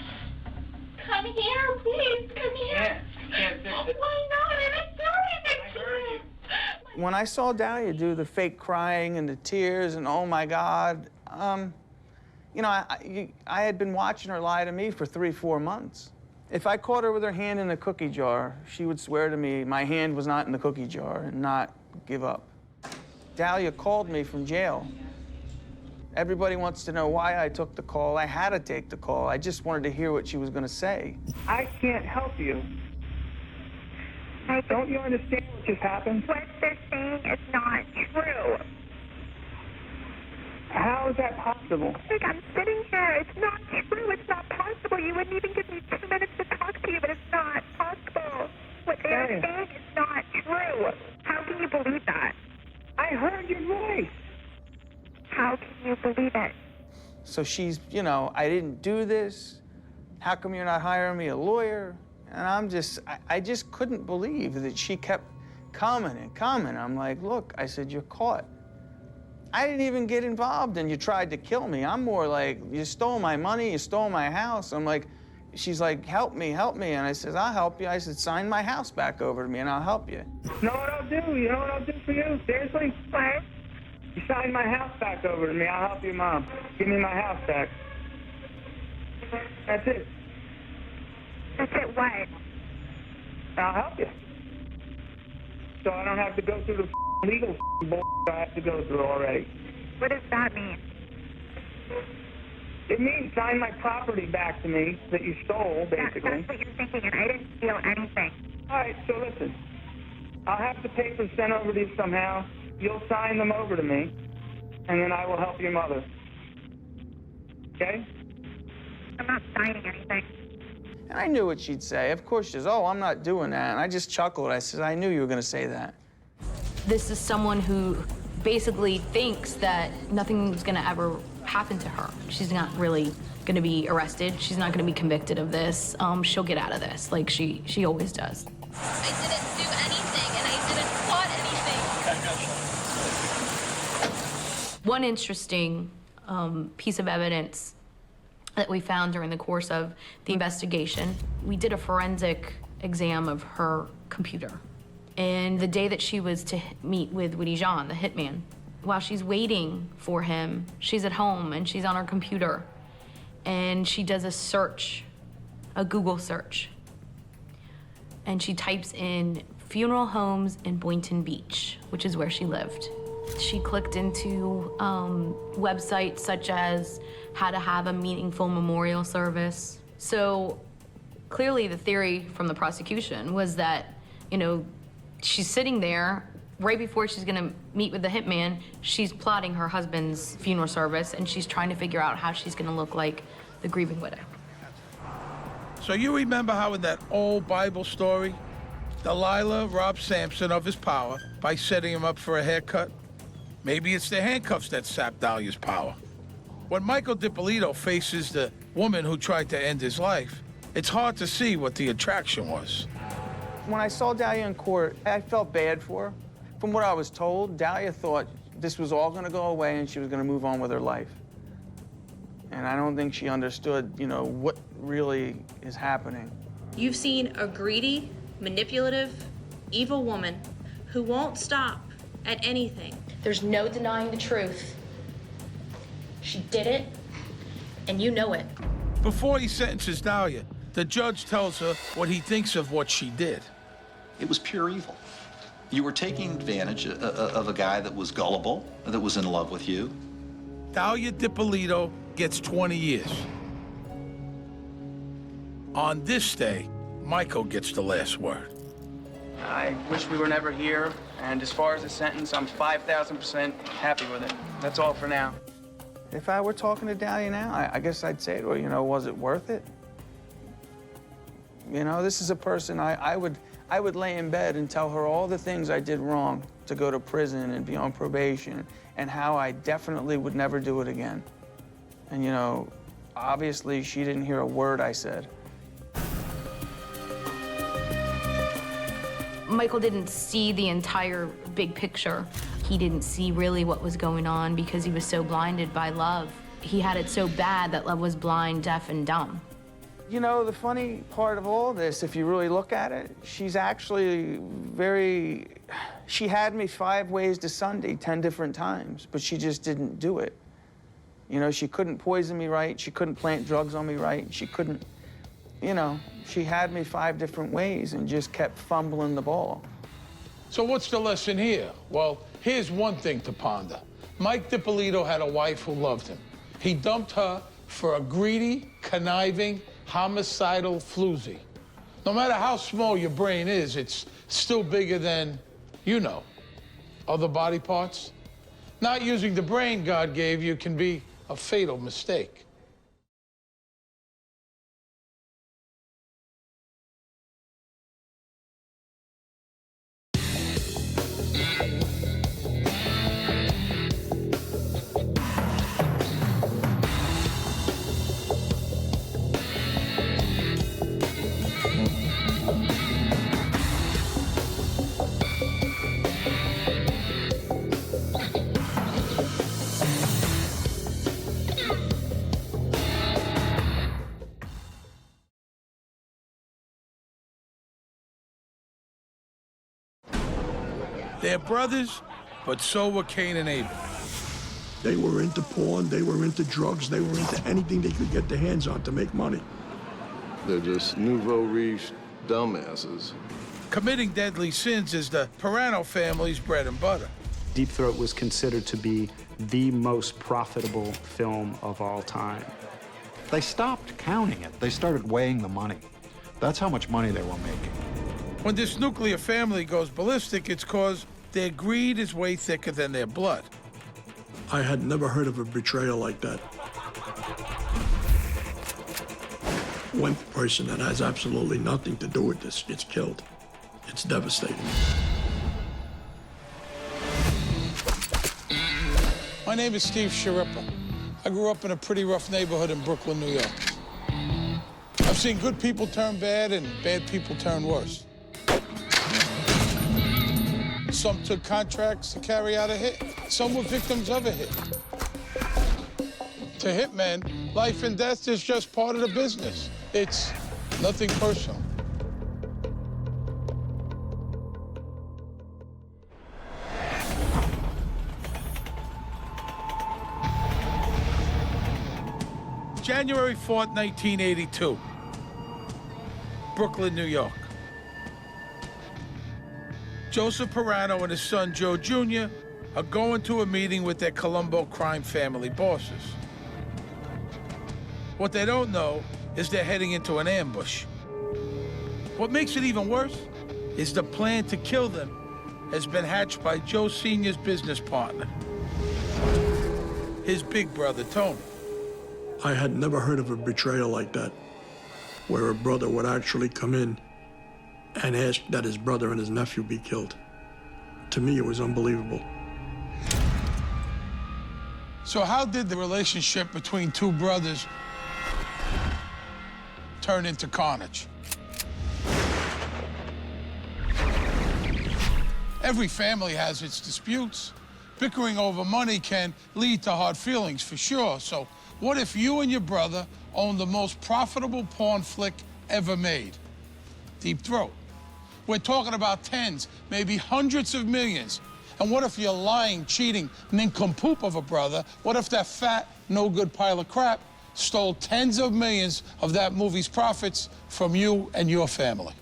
Come here, please. Come here. I can't fix it. Why not? I'm sorry. I heard you. When I saw Dalia do the fake crying and the tears and oh my God, you know, I had been watching her lie to me for 3-4 months. If I caught her with her hand in a cookie jar, she would swear to me my hand was not in the cookie jar and not give up. Dalia called me from jail. Everybody wants to know why I took the call. I had to take the call. I just wanted to hear what she was going to say. I can't help you. Don't you understand what just happened? What they're saying is not true. How is that possible? Like, I'm sitting here. It's not true. It's not possible. You wouldn't even give me 2 minutes to talk to you, but it's not possible. What they are saying is not true. How can you believe that? I heard your voice. How can you believe it? So she's, you know, I didn't do this. How come you're not hiring me a lawyer? And I just couldn't believe that she kept coming and coming. I'm like, look, I said, you're caught. I didn't even get involved and you tried to kill me. I'm more like, you stole my money, you stole my house. I'm like, she's like, help me, help me. And I said, I'll help you. I said, sign my house back over to me and I'll help you. You know what I'll do? You know what I'll do for you? Seriously? What? You sign my house back over to me, I'll help you, Mom. Give me my house back. That's it. That's it what? I'll help you. So I don't have to go through the legal bullshit I have to go through already. What does that mean? It means sign my property back to me that you stole, basically. That's what you're thinking, and I didn't steal anything. All right, so listen. I'll have the papers sent over to you somehow. You'll sign them over to me, and then I will help your mother. Okay? I'm not signing anything. And I knew what she'd say. Of course, she says, oh, I'm not doing that. And I just chuckled. I said, I knew you were going to say that. This is someone who basically thinks that nothing's going to ever happen to her. She's not really going to be arrested. She's not going to be convicted of this. She'll get out of this, like she always does. I didn't do anything, and I didn't plot anything. One interesting piece of evidence that we found during the course of the investigation, we did a forensic exam of her computer. And the day that she was to meet with Woody Jean, the hitman, while she's waiting for him, she's at home and she's on her computer. And she does a search, a Google search. and she types in funeral homes in Boynton Beach, which is where she lived. She clicked into websites such as how to have a meaningful memorial service. So clearly the theory from the prosecution was that, you know, she's sitting there right before she's gonna meet with the hitman, she's plotting her husband's funeral service, and she's trying to figure out how she's gonna look like the grieving widow. So you remember how in that old Bible story, Delilah robbed Samson of his power by setting him up for a haircut? Maybe it's the handcuffs that sapped Dalia's power. When Michael Dippolito faces the woman who tried to end his life, it's hard to see what the attraction was. When I saw Dalia in court, I felt bad for her. From what I was told, Dalia thought this was all gonna go away and she was gonna move on with her life. And I don't think she understood, you know, what really is happening. You've seen a greedy, manipulative, evil woman who won't stop at anything. There's no denying the truth. She did it, and you know it. Before he sentences Dalia, the judge tells her what he thinks of what she did. It was pure evil. You were taking advantage of a guy that was gullible, that was in love with you. Dalia Dippolito gets 20 years. On this day, Michael gets the last word. I wish we were never here, and as far as the sentence, I'm 5,000% happy with it. That's all for now. If I were talking to Dalia now, I guess I'd say to her, you know, was it worth it? You know, this is a person I would lay in bed and tell her all the things I did wrong to go to prison and be on probation, and how I definitely would never do it again. And, you know, obviously she didn't hear a word I said. Michael didn't see the entire big picture. He didn't see really what was going on because he was so blinded by love. He had it so bad that love was blind, deaf, and dumb. You know, the funny part of all this, if you really look at it, she's actually she had me 5 ways to Sunday 10 different times, but she just didn't do it. You know, she couldn't poison me right, she couldn't plant drugs on me right, she couldn't, you know, she had me 5 different ways and just kept fumbling the ball. So what's the lesson here? Well, here's one thing to ponder. Mike Dippolito had a wife who loved him. He dumped her for a greedy, conniving, homicidal floozy. No matter how small your brain is, it's still bigger than, you know, other body parts. Not using the brain God gave you can be a fatal mistake. They're brothers, but so were Cain and Abel. They were into porn, they were into drugs, they were into anything they could get their hands on to make money. They're just nouveau riche dumbasses. Committing deadly sins is the Peraino family's bread and butter. Deep Throat was considered to be the most profitable film of all time. They stopped counting it. They started weighing the money. That's how much money they were making. When this nuclear family goes ballistic, it's because their greed is way thicker than their blood. I had never heard of a betrayal like that. One person that has absolutely nothing to do with this gets killed. It's devastating. My name is Steve Sharippa. I grew up in a pretty rough neighborhood in Brooklyn, New York. I've seen good people turn bad and bad people turn worse. Some took contracts to carry out a hit. Some were victims of a hit. To hitmen, life and death is just part of the business. It's nothing personal. January 4th, 1982. Brooklyn, New York. Joseph Peraino and his son, Joe Jr., are going to a meeting with their Colombo crime family bosses. What they don't know is they're heading into an ambush. What makes it even worse is the plan to kill them has been hatched by Joe Sr.'s business partner, his big brother, Tony. I had never heard of a betrayal like that, where a brother would actually come in and ask that his brother and his nephew be killed. To me, it was unbelievable. So how did the relationship between two brothers turn into carnage? Every family has its disputes. Bickering over money can lead to hard feelings, for sure. So what if you and your brother owned the most profitable porn flick ever made? Deep Throat. We're talking about tens, maybe hundreds of millions. And what if your lying, cheating nincompoop of a brother, what if that fat, no-good pile of crap stole tens of millions of that movie's profits from you and your family?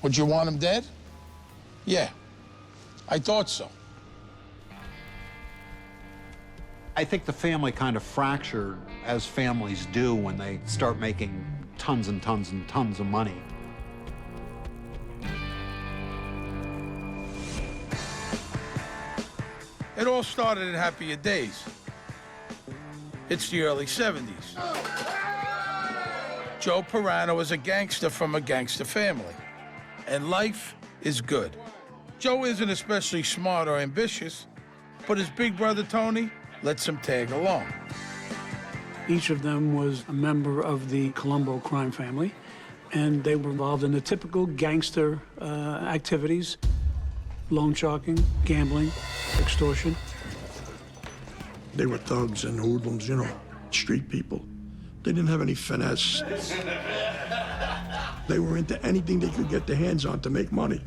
Would you want him dead? Yeah, I thought so. I think the family kind of fractured, as families do when they start making tons and tons and tons of money. It all started in happier days. It's the early 70s. Joe Peraino is a gangster from a gangster family, and life is good. Joe isn't especially smart or ambitious, but his big brother, Tony, lets him tag along. Each of them was a member of the Colombo crime family, and they were involved in the typical gangster activities: loan sharking, gambling, extortion. They were thugs and hoodlums, you know, street people. They didn't have any finesse. They were into anything they could get their hands on to make money.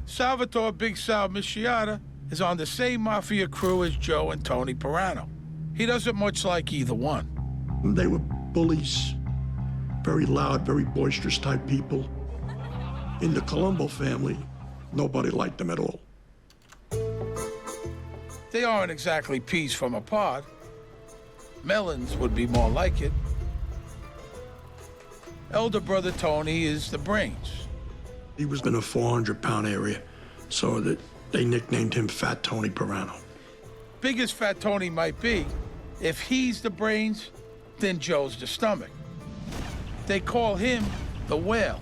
Salvatore Big Sal Misciata is on the same Mafia crew as Joe and Tony Peraino. He doesn't much like either one. They were bullies, very loud, very boisterous type people. In the Colombo family, nobody liked them at all. They aren't exactly peas from a pod. Melons would be more like it. Elder brother Tony is the brains. He was in a 400-pound area, so that they nicknamed him Fat Tony Peraino. Big as Fat Tony might be, if he's the brains, then Joe's the stomach. They call him the whale.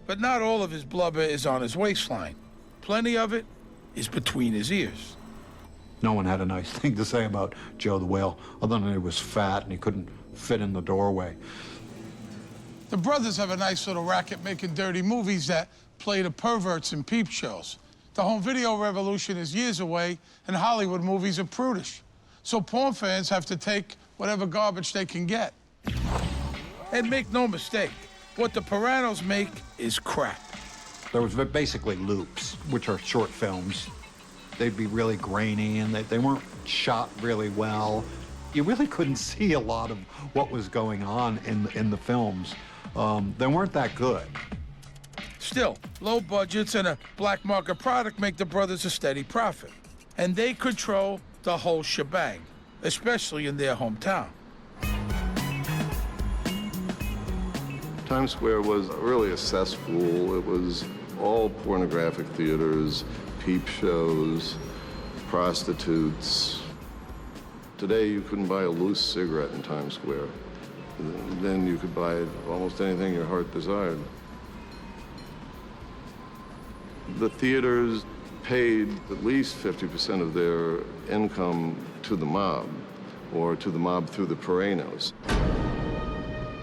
But not all of his blubber is on his waistline. Plenty of it is between his ears. No one had a nice thing to say about Joe the Whale, other than he was fat and he couldn't fit in the doorway. The brothers have a nice little racket making dirty movies that play to perverts in peep shows. The home video revolution is years away, and Hollywood movies are prudish. So porn fans have to take whatever garbage they can get. And make no mistake, what the Perainos make is crap. There was basically loops, which are short films. They'd be really grainy, and they weren't shot really well. You really couldn't see a lot of what was going on in the films. They weren't that good. Still, low budgets and a black market product make the brothers a steady profit. And they control the whole shebang, especially in their hometown. Times Square was really a cesspool. It was all pornographic theaters, peep shows, prostitutes. Today, you couldn't buy a loose cigarette in Times Square. Then you could buy almost anything your heart desired. The theaters paid at least 50% of their income to the mob, or to the mob through the Perainos.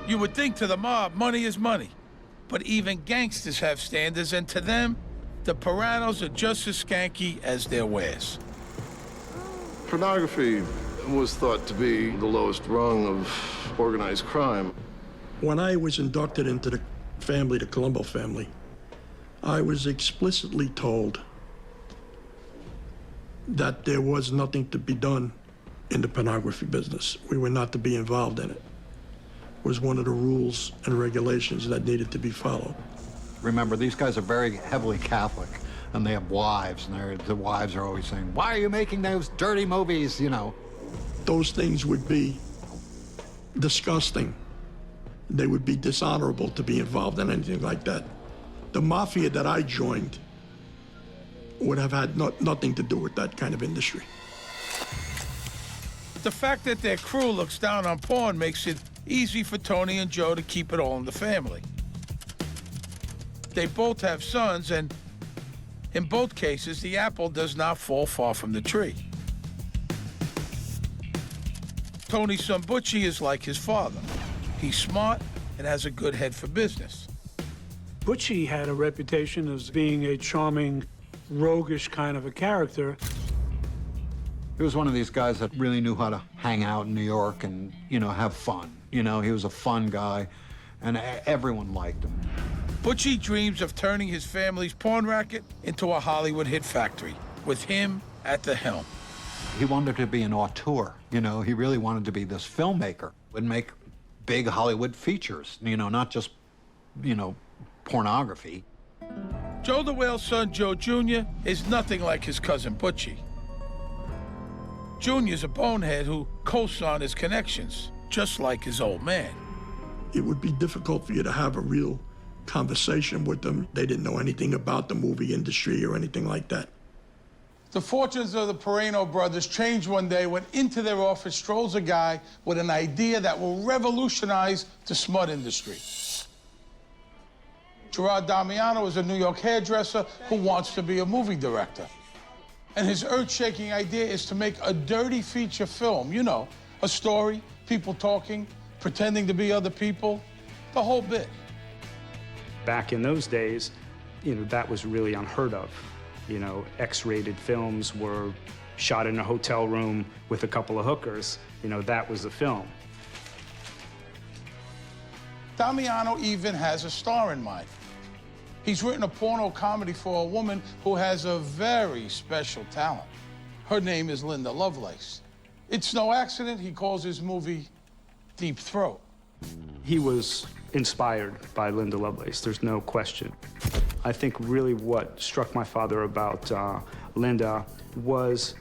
You would think to the mob, money is money. But even gangsters have standards, and to them, the Perainos are just as skanky as their wares. Pornography was thought to be the lowest rung of organized crime. When I was inducted into the family, the Colombo family, I was explicitly told that there was nothing to be done in the pornography business. We were not to be involved in it. It was one of the rules and regulations that needed to be followed. Remember, these guys are very heavily Catholic. and they have wives, and the wives are always saying, "Why are you making those dirty movies?" You know. Those things would be disgusting. They would be dishonorable to be involved in anything like that. The Mafia that I joined would have had nothing to do with that kind of industry. The fact that their crew looks down on porn makes it easy for Tony and Joe to keep it all in the family. They both have sons, and in both cases, the apple does not fall far from the tree. Tony's son Butchie is like his father. He's smart and has a good head for business. Butchie had a reputation as being a charming, roguish kind of a character. He was one of these guys that really knew how to hang out in New York and, you know, have fun. You know, he was a fun guy, and everyone liked him. Butchie dreams of turning his family's porn racket into a Hollywood hit factory, with him at the helm. He wanted to be an auteur, you know, he really wanted to be this filmmaker, would make big Hollywood features, you know, not just, you know, pornography. Joe the Whale's son, Joe Jr., is nothing like his cousin Butchie. Junior's a bonehead who coasts on his connections, just like his old man. It would be difficult for you to have a real conversation with them. They didn't know anything about the movie industry or anything like that. The fortunes of the Peraino brothers change one day when into their office strolls a guy with an idea that will revolutionize the smut industry. Gerard Damiano is a New York hairdresser who wants to be a movie director. And his earth-shaking idea is to make a dirty feature film, you know, a story, people talking, pretending to be other people, the whole bit. Back in those days, you know, that was really unheard of. You know, X-rated films were shot in a hotel room with a couple of hookers. You know, that was a film. Damiano even has a star in mind. He's written a porno comedy for a woman who has a very special talent. Her name is Linda Lovelace. It's no accident he calls his movie Deep Throat. He was inspired by Linda Lovelace, there's no question. I think really what struck my father about Linda was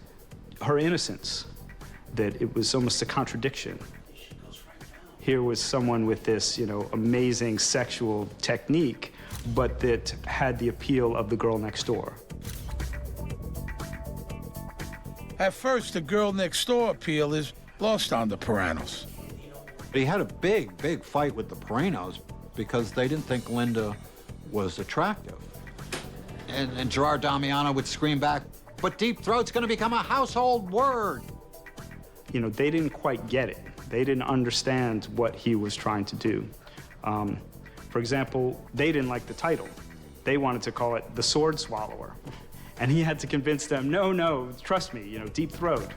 her innocence, that it was almost a contradiction. Here was someone with this, you know, amazing sexual technique, but that had the appeal of the girl next door. At first, the girl next door appeal is lost on the Perainos. He had a big, big fight with the Perainos because they didn't think Linda was attractive. And Gerard Damiano would scream back, "But Deep Throat's gonna become a household word." You know, they didn't quite get it. They didn't understand what he was trying to do. For example, they didn't like the title. They wanted to call it The Sword Swallower. And he had to convince them, no, trust me, you know, Deep Throat.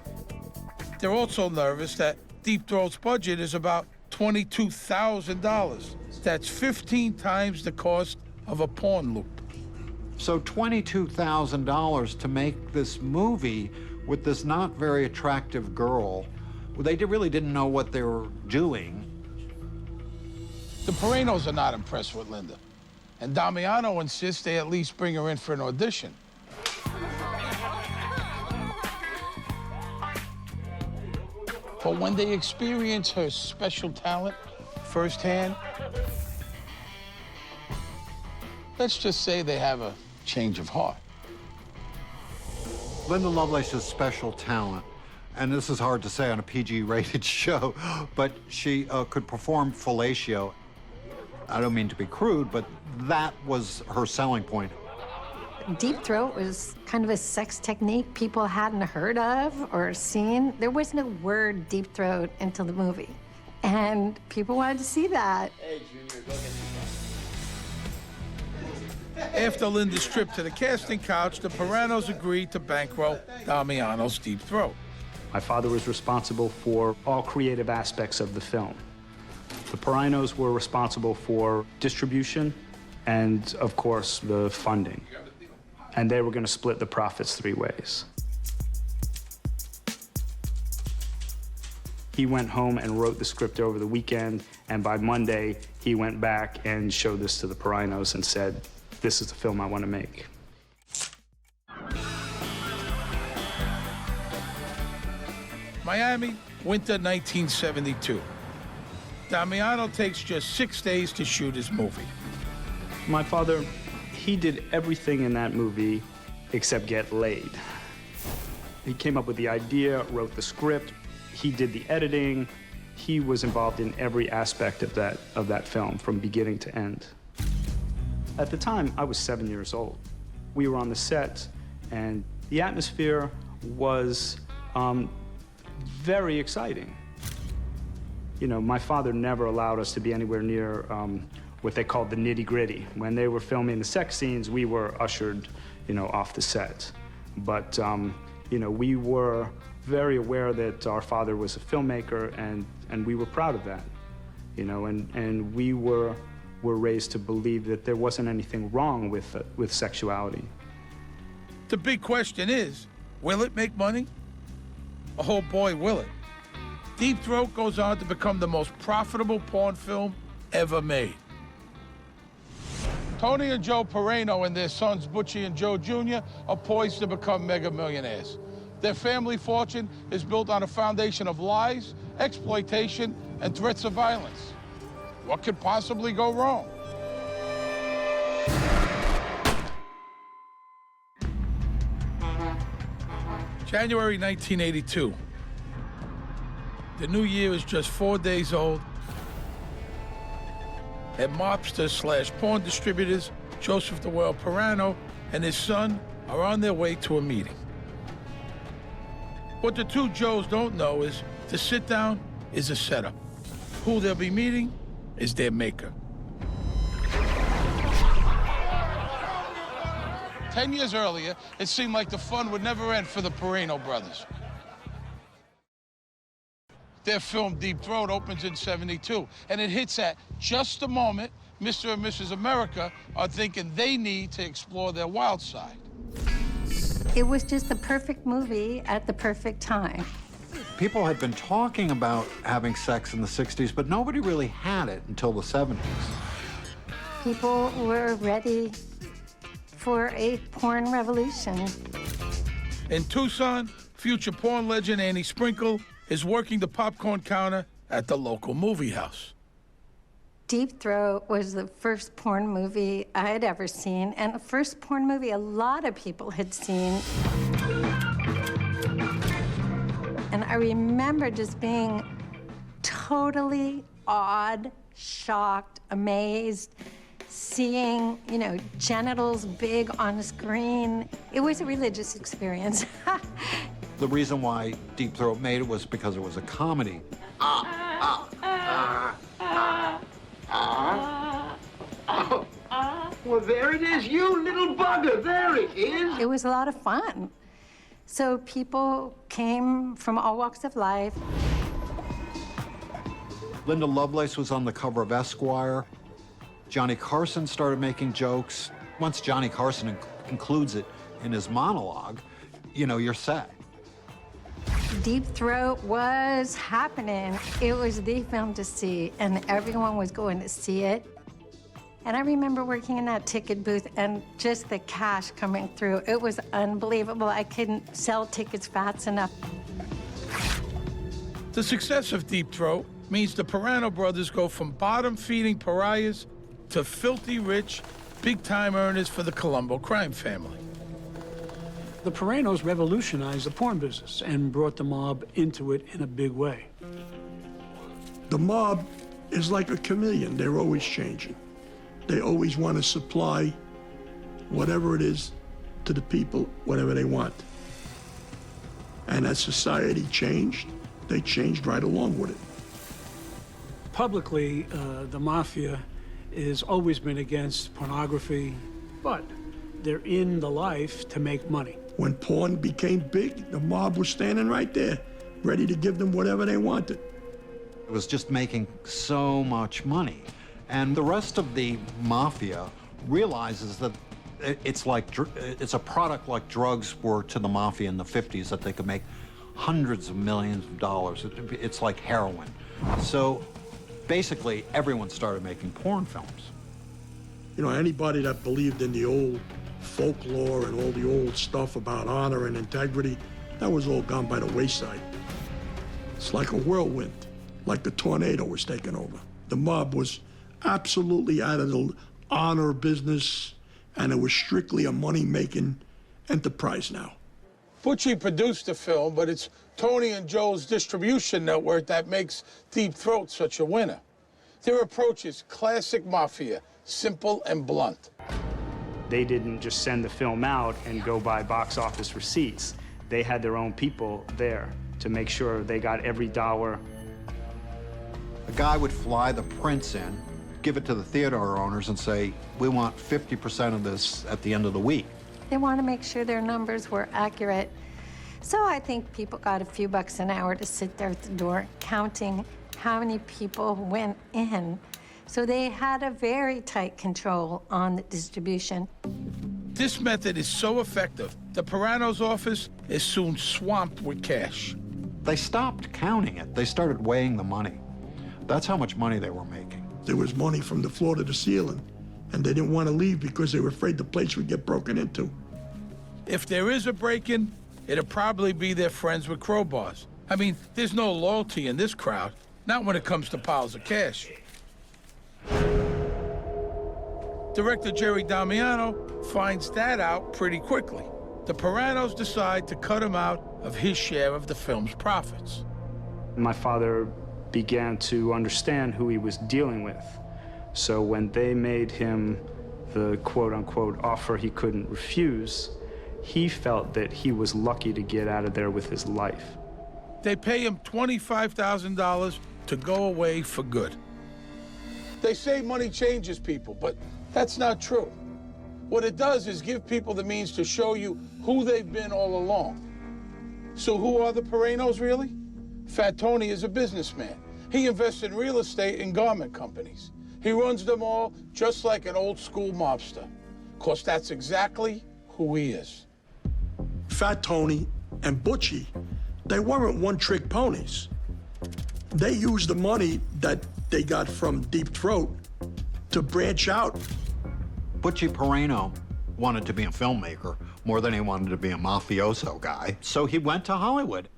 They're also nervous that Deep Throat's budget is about $22,000. That's 15 times the cost of a porn loop. So $22,000 to make this movie with this not very attractive girl. They really didn't know what they were doing. The Perainos are not impressed with Linda, and Damiano insists they at least bring her in for an audition. But when they experience her special talent firsthand, let's just say they have a change of heart. Linda Lovelace's special talent, and this is hard to say on a PG-rated show, but she could perform fellatio. I don't mean to be crude, but that was her selling point. Deep Throat was kind of a sex technique people hadn't heard of or seen. There was no word Deep Throat until the movie, and people wanted to see that. Hey, Junior, go get this. After Linda's trip to the casting couch, the Perainos agreed to bankroll Damiano's Deep Throat. My father was responsible for all creative aspects of the film. The Perainos were responsible for distribution and, of course, the funding. And they were going to split the profits 3 ways. He went home and wrote the script over the weekend, and by Monday, he went back and showed this to the Perainos and said, "This is the film I want to make." Miami, winter 1972. Damiano takes just 6 days to shoot his movie. My father, he did everything in that movie except get laid. He came up with the idea, wrote the script, he did the editing. He was involved in every aspect of that film from beginning to end. At the time, I was 7 years old. We were on the set, and the atmosphere was very exciting. You know, my father never allowed us to be anywhere near what they called the nitty-gritty. When they were filming the sex scenes, we were ushered, you know, off the set. But, you know, we were very aware that our father was a filmmaker, and we were proud of that, you know, and we were raised to believe that there wasn't anything wrong with sexuality. The big question is, will it make money? Oh boy, will it. Deep Throat goes on to become the most profitable porn film ever made. Tony and Joe Peraino and their sons Butchie and Joe Jr. are poised to become mega millionaires. Their family fortune is built on a foundation of lies, exploitation, and threats of violence. What could possibly go wrong? January 1982. The new year is just 4 days old, and mobster/porn distributors Joseph the Whale Peraino and his son are on their way to a meeting. What the two Joes don't know is the sit-down is a setup. Who they'll be meeting is their maker. 10 years earlier, it seemed like the fun would never end for the Peraino brothers. Their film Deep Throat opens in '72, and it hits at just the moment Mr. and Mrs. America are thinking they need to explore their wild side. It was just the perfect movie at the perfect time. People had been talking about having sex in the 60s, but nobody really had it until the 70s. People were ready for a porn revolution. In Tucson, future porn legend Annie Sprinkle is working the popcorn counter at the local movie house. Deep Throat was the first porn movie I had ever seen, and the first porn movie a lot of people had seen. And I remember just being totally awed, shocked, amazed, seeing, you know, genitals big on screen. It was a religious experience. The reason why Deep Throat made it was because it was a comedy. Well, there it is, you little bugger. There it is. It was a lot of fun. So people came from all walks of life. Linda Lovelace was on the cover of Esquire. Johnny Carson started making jokes. Once Johnny Carson includes it in his monologue, you know, you're set. Deep Throat was happening. It was the film to see, and everyone was going to see it. And I remember working in that ticket booth and just the cash coming through. It was unbelievable. I couldn't sell tickets fast enough. The success of Deep Throat means the Peraino brothers go from bottom-feeding pariahs to filthy rich, big-time earners for the Colombo crime family. The Perainos revolutionized the porn business and brought the mob into it in a big way. The mob is like a chameleon. They're always changing. They always want to supply whatever it is to the people, whatever they want. And as society changed, they changed right along with it. Publicly, the Mafia has always been against pornography, but they're in the life to make money. When porn became big, the mob was standing right there, ready to give them whatever they wanted. It was just making so much money. And the rest of the Mafia realizes that it's a product like drugs were to the Mafia in the 50s, that they could make hundreds of millions of dollars. It's like heroin. So basically, everyone started making porn films. You know, anybody that believed in the old folklore and all the old stuff about honor and integrity, that was all gone by the wayside. It's like a whirlwind, like the tornado was taking over. The mob was absolutely out of the honor business, and it was strictly a money-making enterprise now. Butchie produced the film, but it's Tony and Joe's distribution network that makes Deep Throat such a winner. Their approach is classic Mafia, simple and blunt. They didn't just send the film out and go by box office receipts. They had their own people there to make sure they got every dollar. A guy would fly the prints in, give it to the theater owners and say, we want 50% of this at the end of the week. They want to make sure their numbers were accurate. So I think people got a few bucks an hour to sit there at the door counting how many people went in. So they had a very tight control on the distribution. This method is so effective, the Peraino's office is soon swamped with cash. They stopped counting it. They started weighing the money. That's how much money they were making. There was money from the floor to the ceiling, and they didn't want to leave because they were afraid the place would get broken into. If there is a break-in, it'll probably be their friends with crowbars. I mean, there's no loyalty in this crowd, not when it comes to piles of cash. Director Gerard Damiano finds that out pretty quickly. The Perainos decide to cut him out of his share of the film's profits. My father began to understand who he was dealing with. So when they made him the quote-unquote offer he couldn't refuse, he felt that he was lucky to get out of there with his life. They pay him $25,000 to go away for good. They say money changes people, but that's not true. What it does is give people the means to show you who they've been all along. So who are the Perainos, really? Fat Tony is a businessman. He invests in real estate and garment companies. He runs them all just like an old-school mobster. 'Cause that's exactly who he is. Fat Tony and Butchie, they weren't one-trick ponies. They used the money that they got from Deep Throat to branch out. Butchie Peraino wanted to be a filmmaker more than he wanted to be a mafioso guy, so he went to Hollywood.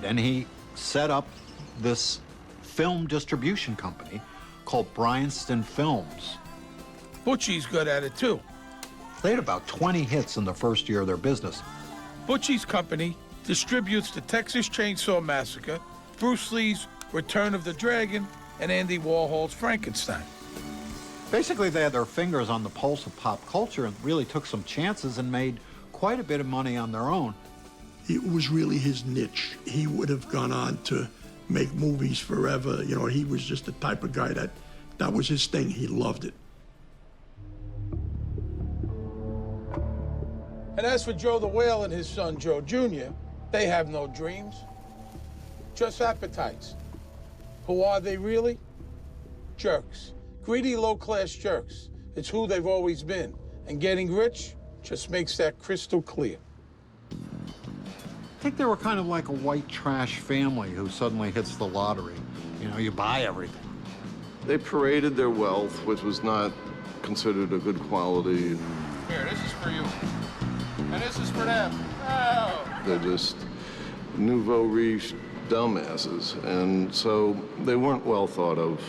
And he set up this film distribution company called Bryanston Films. Butchie's good at it, too. They had about 20 hits in the first year of their business. Butchie's company distributes the Texas Chainsaw Massacre, Bruce Lee's Return of the Dragon, and Andy Warhol's Frankenstein. Basically, they had their fingers on the pulse of pop culture and really took some chances and made quite a bit of money on their own. It was really his niche. He would have gone on to make movies forever. You know, he was just the type of guy that was his thing. He loved it. And as for Joe the Whale and his son, Joe Jr., they have no dreams, just appetites. Who are they really? Jerks. Greedy, low-class jerks. It's who they've always been. And getting rich just makes that crystal clear. I think they were kind of like a white trash family who suddenly hits the lottery. You know, you buy everything. They paraded their wealth, which was not considered a good quality. Here, this is for you. And this is for them. Oh. They're just nouveau riche dumbasses, and so they weren't well thought of.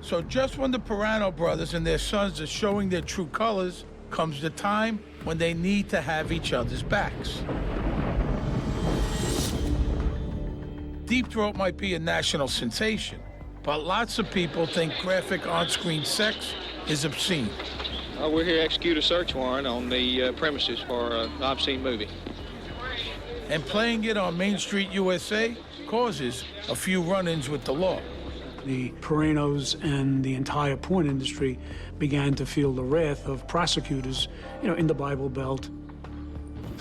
So just when the Peraino brothers and their sons are showing their true colors, comes the time when they need to have each other's backs. Deep Throat might be a national sensation, but lots of people think graphic on-screen sex is obscene. We're here to execute a search warrant on the premises for an obscene movie. And playing it on Main Street, USA, causes a few run-ins with the law. The Perainos and the entire porn industry began to feel the wrath of prosecutors, you know, in the Bible Belt,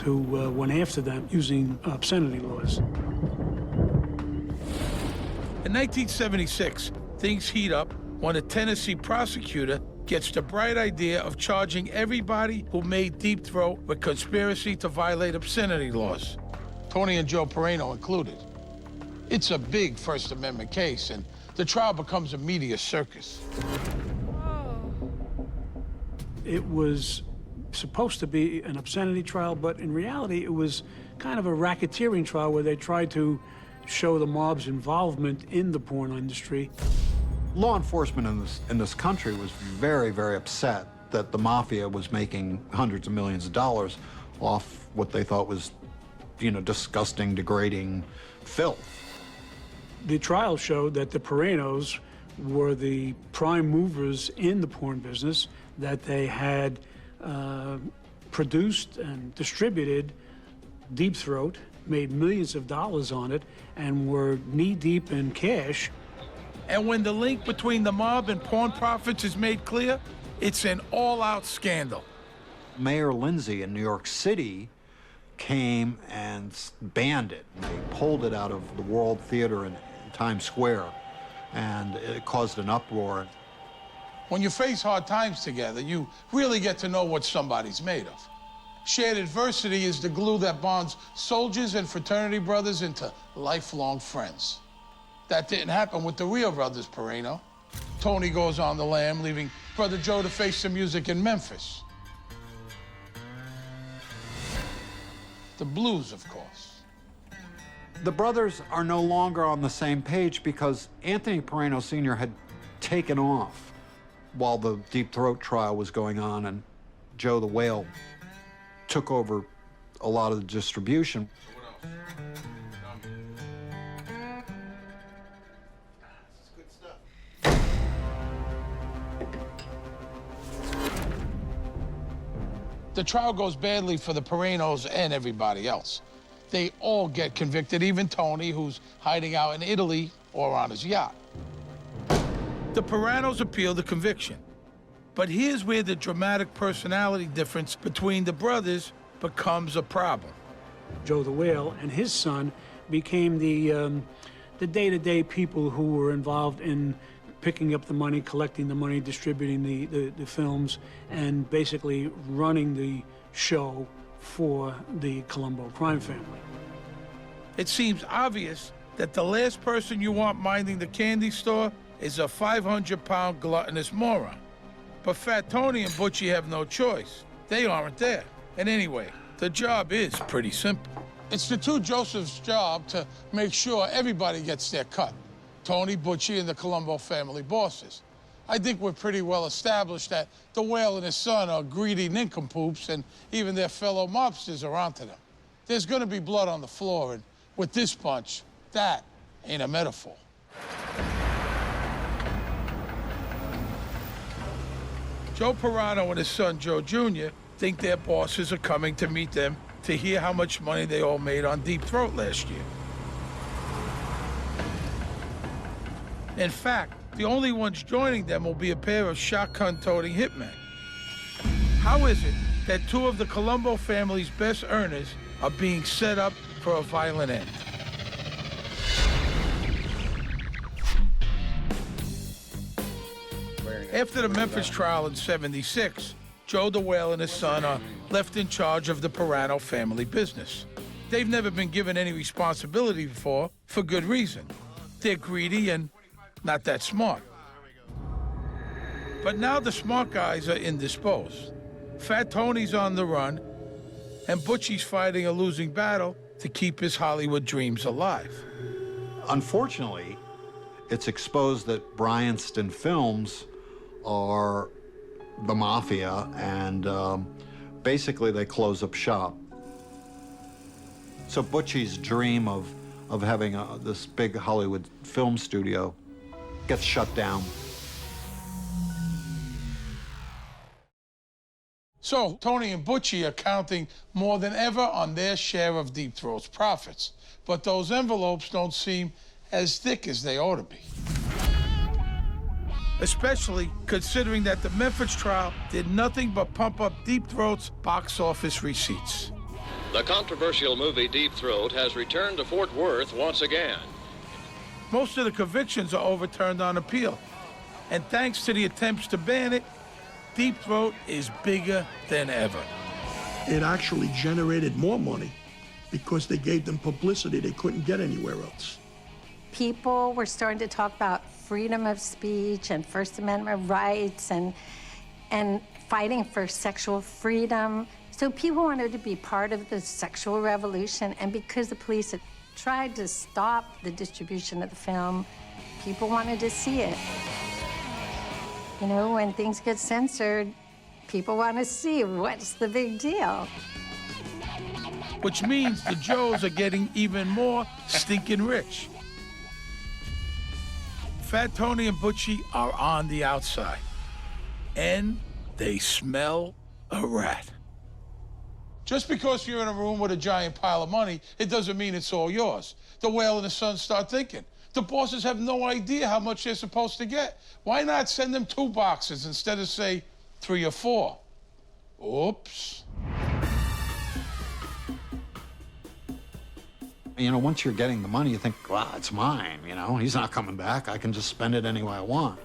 who went after them using obscenity laws. In 1976, things heat up when a Tennessee prosecutor gets the bright idea of charging everybody who made Deep Throat with conspiracy to violate obscenity laws, Tony and Joe Peraino included. It's a big First Amendment case, and the trial becomes a media circus. It was supposed to be an obscenity trial, but in reality, it was kind of a racketeering trial where they tried to show the mob's involvement in the porn industry. Law enforcement in this country was very, very upset that the Mafia was making hundreds of millions of dollars off what they thought was, you know, disgusting, degrading filth. The trial showed that the Perainos were the prime movers in the porn business, that they had produced and distributed Deep Throat, made millions of dollars on it, and were knee-deep in cash. And when the link between the mob and porn profits is made clear, it's an all-out scandal. Mayor Lindsay in New York City came and banned it. They pulled it out of the World Theater in Times Square, and it caused an uproar. When you face hard times together, you really get to know what somebody's made of. Shared adversity is the glue that bonds soldiers and fraternity brothers into lifelong friends. That didn't happen with the real brothers Peraino. Tony goes on the lam, leaving Brother Joe to face the music in Memphis. The blues, of course. The brothers are no longer on the same page because Anthony Peraino Sr. had taken off while the Deep Throat trial was going on, and Joe the Whale took over a lot of the distribution. The trial goes badly for the Perainos and everybody else. They all get convicted, even Tony, who's hiding out in Italy or on his yacht. The Perainos appeal the conviction. But here's where the dramatic personality difference between the brothers becomes a problem. Joe the Whale and his son became the day-to-day people who were involved in picking up the money, collecting the money, distributing the films, and basically running the show for the Colombo crime family. It seems obvious that the last person you want minding the candy store is a 500-pound gluttonous moron. But Fat Tony and Butchie have no choice. They aren't there. And anyway, the job is pretty simple. It's the two Josephs' job to make sure everybody gets their cut. Tony, Butchie, and the Colombo family bosses. I think we're pretty well established that the Whale and his son are greedy nincompoops, and even their fellow mobsters are onto them. There's gonna be blood on the floor, and with this bunch, that ain't a metaphor. Joe Peraino and his son, Joe Jr., think their bosses are coming to meet them to hear how much money they all made on Deep Throat last year. In fact, the only ones joining them will be a pair of shotgun-toting hitmen. How is it that two of the Colombo family's best earners are being set up for a violent end? After the Memphis trial in '76, Joe the Whale and his son are left in charge of the Peraino family business. They've never been given any responsibility before, for good reason. They're greedy and not that smart. But now the smart guys are indisposed. Fat Tony's on the run, and Butchie's fighting a losing battle to keep his Hollywood dreams alive. Unfortunately, it's exposed that Bryanston Films are the Mafia, and basically they close up shop. So Butchie's dream of having this big Hollywood film studio gets shut down. So Tony and Butchie are counting more than ever on their share of Deep Throat's profits. But those envelopes don't seem as thick as they ought to be. Especially considering that the Memphis trial did nothing but pump up Deep Throat's box office receipts. The controversial movie Deep Throat has returned to Fort Worth once again. Most of the convictions are overturned on appeal. And thanks to the attempts to ban it, Deep Throat is bigger than ever. It actually generated more money because they gave them publicity they couldn't get anywhere else. People were starting to talk about freedom of speech and First Amendment rights, and and fighting for sexual freedom. So people wanted to be part of the sexual revolution, and because the police had tried to stop the distribution of the film, people wanted to see it. You know, when things get censored, people want to see what's the big deal. Which means the Joes are getting even more stinking rich. Fat Tony and Butchie are on the outside, and they smell a rat. Just because you're in a room with a giant pile of money, it doesn't mean it's all yours. The Whale and the Son start thinking. The bosses have no idea how much they're supposed to get. Why not send them 2 boxes instead of, say, 3 or 4? Oops. You know, once you're getting the money, you think, well, it's mine, you know? He's not coming back. I can just spend it any way I want.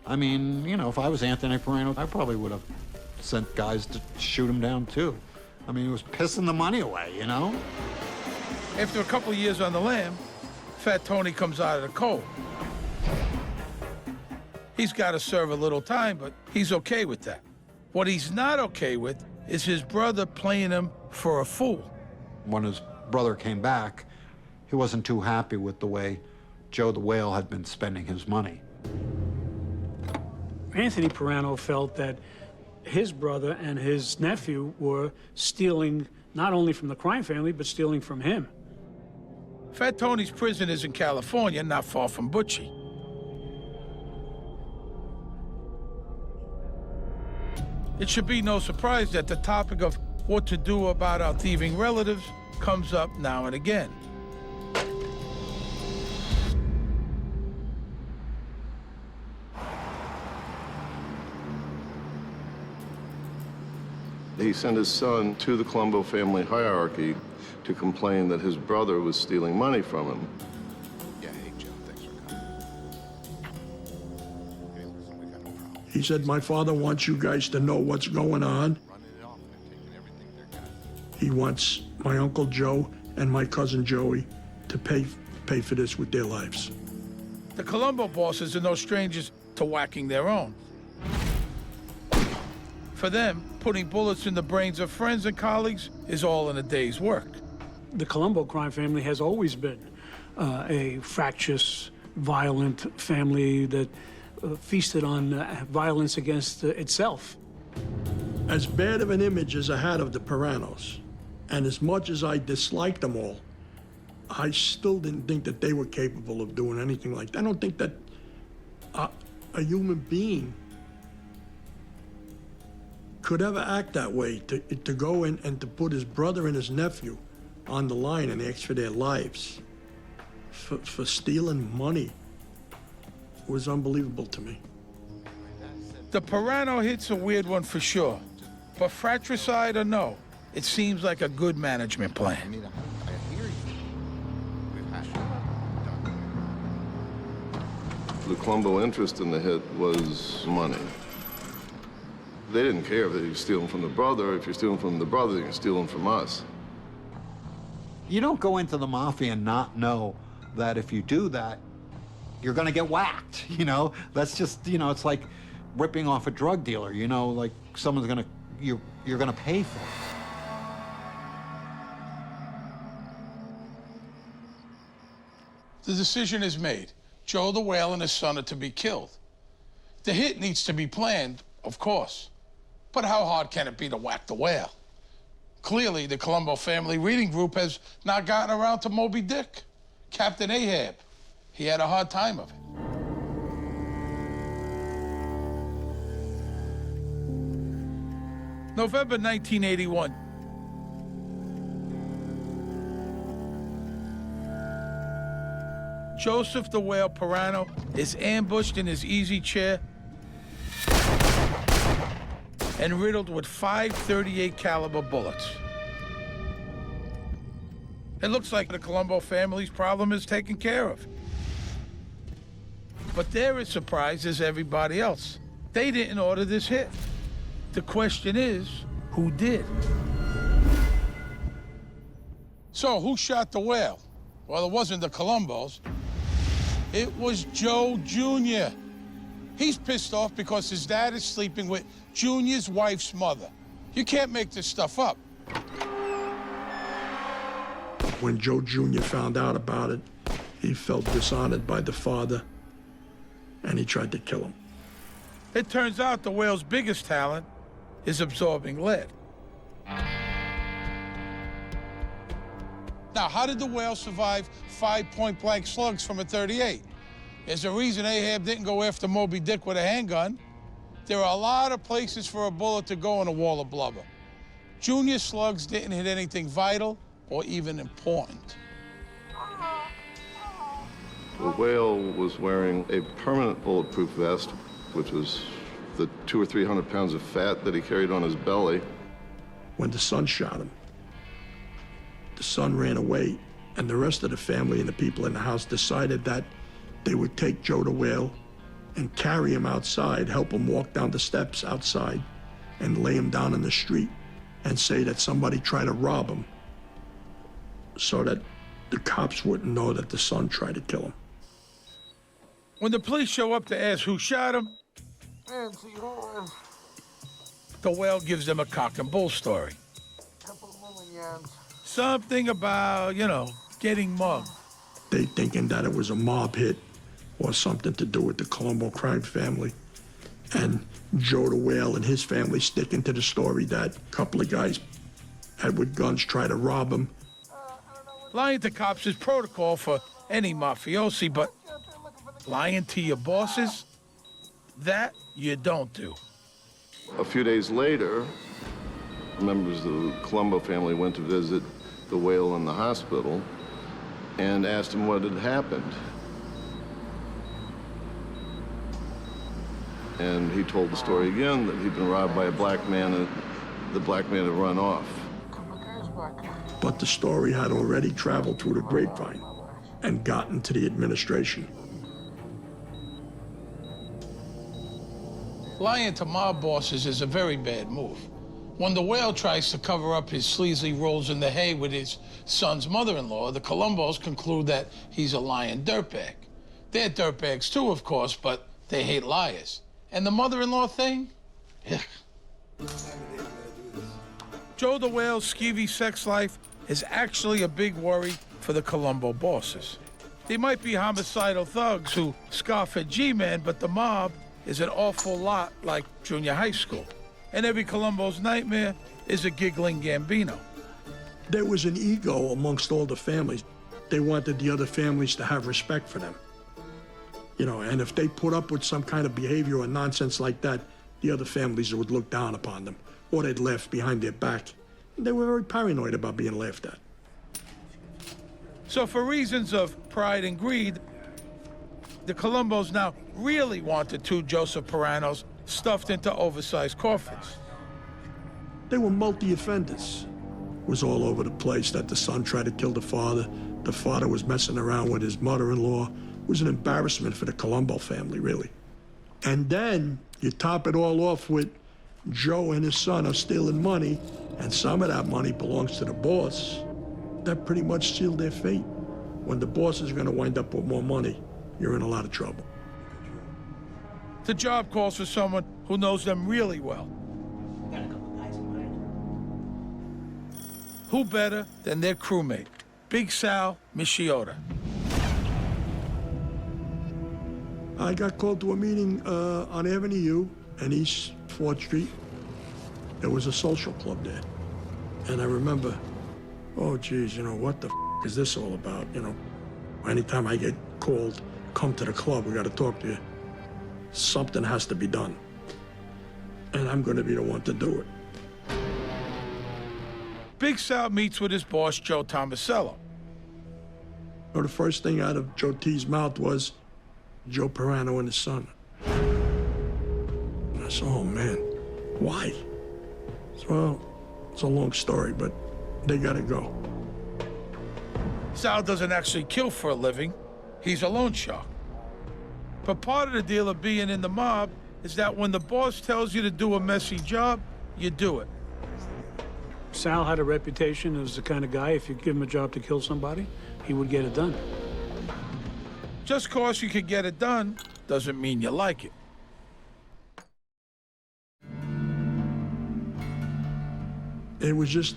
I mean, you know, if I was Anthony Peraino, I probably would have sent guys to shoot him down, too. I mean, he was pissing the money away, you know? After a couple of years on the lam, Fat Tony comes out of the cold. He's got to serve a little time, but he's okay with that. What he's not okay with is his brother playing him for a fool. When his brother came back, he wasn't too happy with the way Joe the Whale had been spending his money. Anthony Peraino felt that his brother and his nephew were stealing not only from the crime family, but stealing from him. Fat Tony's prison is in California, not far from Butchie. It should be no surprise that the topic of what to do about our thieving relatives comes up now and again. He sent his son to the Colombo family hierarchy to complain that his brother was stealing money from him. Yeah, hey, Joe, thanks for coming. Hey, listen, we got no problem. He said, my father wants you guys to know what's going on. Running it off and taking everything they're got. He wants my Uncle Joe and my cousin Joey to pay for this with their lives. The Colombo bosses are no strangers to whacking their own. For them, putting bullets in the brains of friends and colleagues is all in a day's work. The Colombo crime family has always been a fractious, violent family that feasted on violence against itself. As bad of an image as I had of the Perainos, and as much as I disliked them all, I still didn't think that they were capable of doing anything like that. I don't think that a human being could ever act that way, to go in and to put his brother and his nephew on the line and ask for their lives for stealing money was unbelievable to me. The Peraino hit's a weird one for sure, but fratricide or no, it seems like a good management plan. I mean, I hear you. We've hashed it out. The Colombo interest in the hit was money. They didn't care if he was stealing from the brother. If you're stealing from the brother, you're stealing from us. You don't go into the Mafia and not know that if you do that, you're gonna get whacked, you know? That's just, you know, it's like ripping off a drug dealer, you know, like someone's gonna, you're gonna pay for it. The decision is made. Joe the Whale and his son are to be killed. The hit needs to be planned, of course. But how hard can it be to whack the whale? Clearly, the Colombo family reading group has not gotten around to Moby Dick. Captain Ahab. He had a hard time of it. November 1981. Joseph the Whale Peraino is ambushed in his easy chair and riddled with 5 .38 caliber bullets. It looks like the Colombo family's problem is taken care of. But they're as surprised as everybody else. They didn't order this hit. The question is, who did? So, who shot the whale? Well, it wasn't the Colombos. It was Joe Jr. He's pissed off because his dad is sleeping with Junior's wife's mother. You can't make this stuff up. When Joe Jr. found out about it, he felt dishonored by the father, and he tried to kill him. It turns out the whale's biggest talent is absorbing lead. Now, how did the whale survive 5 point-blank slugs from a .38? There's a reason Ahab didn't go after Moby Dick with a handgun. There are a lot of places for a bullet to go in a wall of blubber. Junior slugs didn't hit anything vital or even important. The whale was wearing a permanent bulletproof vest, which was the 200 or 300 pounds of fat that he carried on his belly. When the son shot him, the son ran away, and the rest of the family and the people in the house decided that they would take Joe the whale and carry him outside, help him walk down the steps outside, and lay him down in the street and say that somebody tried to rob him so that the cops wouldn't know that the son tried to kill him. When the police show up to ask who shot him, the whale gives them a cock and bull story. Something about, you know, getting mugged. They thinking that it was a mob hit or something to do with the Colombo crime family. And Joe the whale and his family sticking to the story that a couple of guys had with guns try to rob him. Lying to cops is protocol for any mafiosi, but lying to your bosses, that you don't do. A few days later, members of the Colombo family went to visit the whale in the hospital and asked him what had happened. And he told the story again that he'd been robbed by a black man and the black man had run off. But the story had already traveled through the grapevine and gotten to the administration. Lying to mob bosses is a very bad move. When the whale tries to cover up his sleazy rolls in the hay with his son's mother-in-law, the Colombos conclude that he's a lying dirtbag. They're dirtbags too, of course, but they hate liars. And the mother-in-law thing? Ugh. Joe the Whale's skeevy sex life is actually a big worry for the Colombo bosses. They might be homicidal thugs who scoff at G-Man, but the mob is an awful lot like junior high school. And every Colombo's nightmare is a giggling Gambino. There was an ego amongst all the families. They wanted the other families to have respect for them. You know, and if they put up with some kind of behavior or nonsense like that, the other families would look down upon them, or they'd laugh behind their back. They were very paranoid about being laughed at. So for reasons of pride and greed, the Colombos now really wanted two Joseph Perainos stuffed into oversized coffins. They were multi-offenders. It was all over the place that the son tried to kill the father was messing around with his mother-in-law. It was an embarrassment for the Colombo family, really. And then you top it all off with Joe and his son are stealing money, and some of that money belongs to the boss. That pretty much sealed their fate. When the boss is going to wind up with more money, you're in a lot of trouble. The job calls for someone who knows them really well. Who better than their crewmate, Big Sal Michiota? I got called to a meeting on Avenue U and East 4th Street. There was a social club there. And I remember, oh, geez, you know, what the is this all about? You know, anytime I get called, come to the club, we got to talk to you. Something has to be done. And I'm going to be the one to do it. Big Sal meets with his boss, Joe Tomasello. So the first thing out of Joe T's mouth was Joe Peraino and his son. And I said, oh, man, why? So, well, it's a long story, but they got to go. Sal doesn't actually kill for a living. He's a loan shark. But part of the deal of being in the mob is that when the boss tells you to do a messy job, you do it. Sal had a reputation as the kind of guy, if you give him a job to kill somebody, he would get it done. Just cause you could get it done doesn't mean you like it. It was just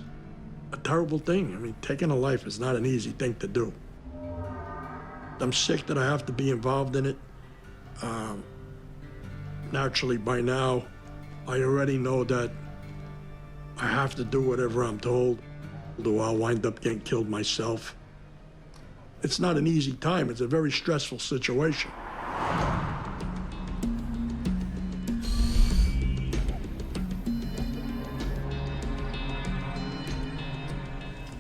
a terrible thing. I mean, taking a life is not an easy thing to do. I'm sick that I have to be involved in it. Naturally, by now, I already know that I have to do whatever I'm told, or I'll wind up getting killed myself. It's not an easy time. It's a very stressful situation.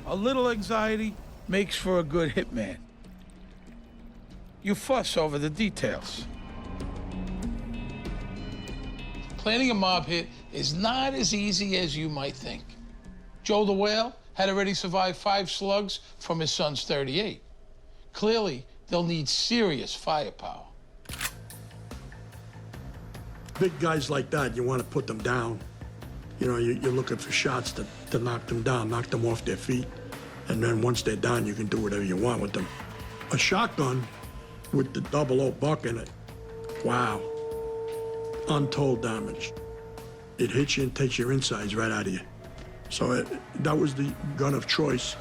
A little anxiety makes for a good hitman. You fuss over the details. Planning a mob hit is not as easy as you might think. Joe the Whale had already survived 5 slugs from his son's .38. Clearly, they'll need serious firepower. Big guys like that, you want to put them down. You know, you're looking for shots to knock them down, knock them off their feet. And then once they're down, you can do whatever you want with them. A shotgun with the 00 buck in it, wow. Untold damage. It hits you and takes your insides right out of you. So that was the gun of choice.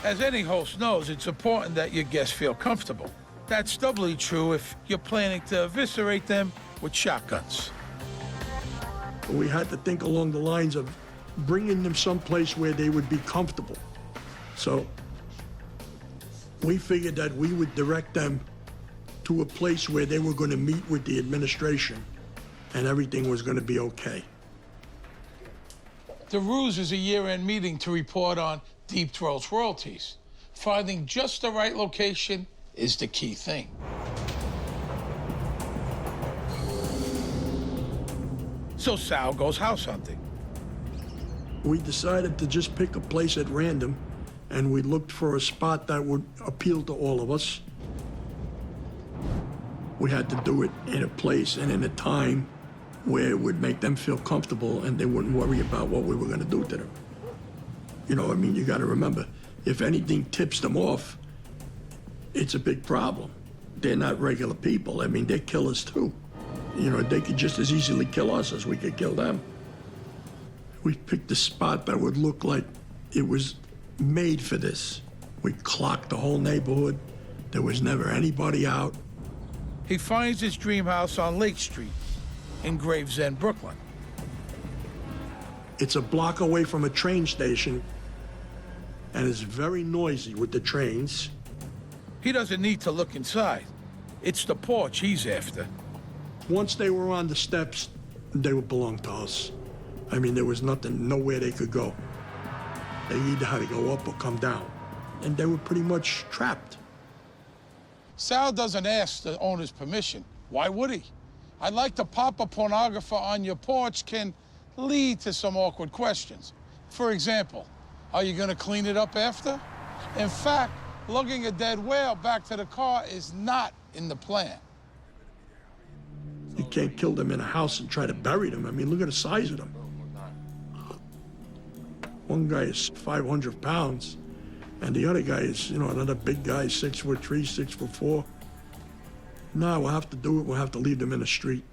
As any host knows, it's important that your guests feel comfortable. That's doubly true if you're planning to eviscerate them with shotguns. We had to think along the lines of bringing them someplace where they would be comfortable. So we figured that we would direct them to a place where they were going to meet with the administration and everything was going to be okay. The ruse is a year-end meeting to report on Deep Throat's royalties. Finding just the right location is the key thing. So Sal goes house hunting. We decided to just pick a place at random, and we looked for a spot that would appeal to all of us. We had to do it in a place and in a time where it would make them feel comfortable and they wouldn't worry about what we were going to do to them. You know, I mean, you got to remember, if anything tips them off, it's a big problem. They're not regular people. I mean, they're killers too. You know, they could just as easily kill us as we could kill them. We picked a spot that would look like it was made for this. We clocked the whole neighborhood. There was never anybody out. He finds his dream house on Lake Street in Gravesend, Brooklyn. It's a block away from a train station, and it's very noisy with the trains. He doesn't need to look inside. It's the porch he's after. Once they were on the steps, they would belong to us. I mean, there was nothing, nowhere they could go. They either had to go up or come down, and they were pretty much trapped. Sal doesn't ask the owner's permission. Why would he? I'd like to pop a pornographer on your porch can lead to some awkward questions. For example, are you gonna clean it up after? In fact, lugging a dead whale back to the car is not in the plan. You can't kill them in a house and try to bury them. I mean, look at the size of them. One guy is 500 pounds, and the other guy is, you know, another big guy, 6'3", 6'4". No, we'll have to do it. We'll have to leave them in the street.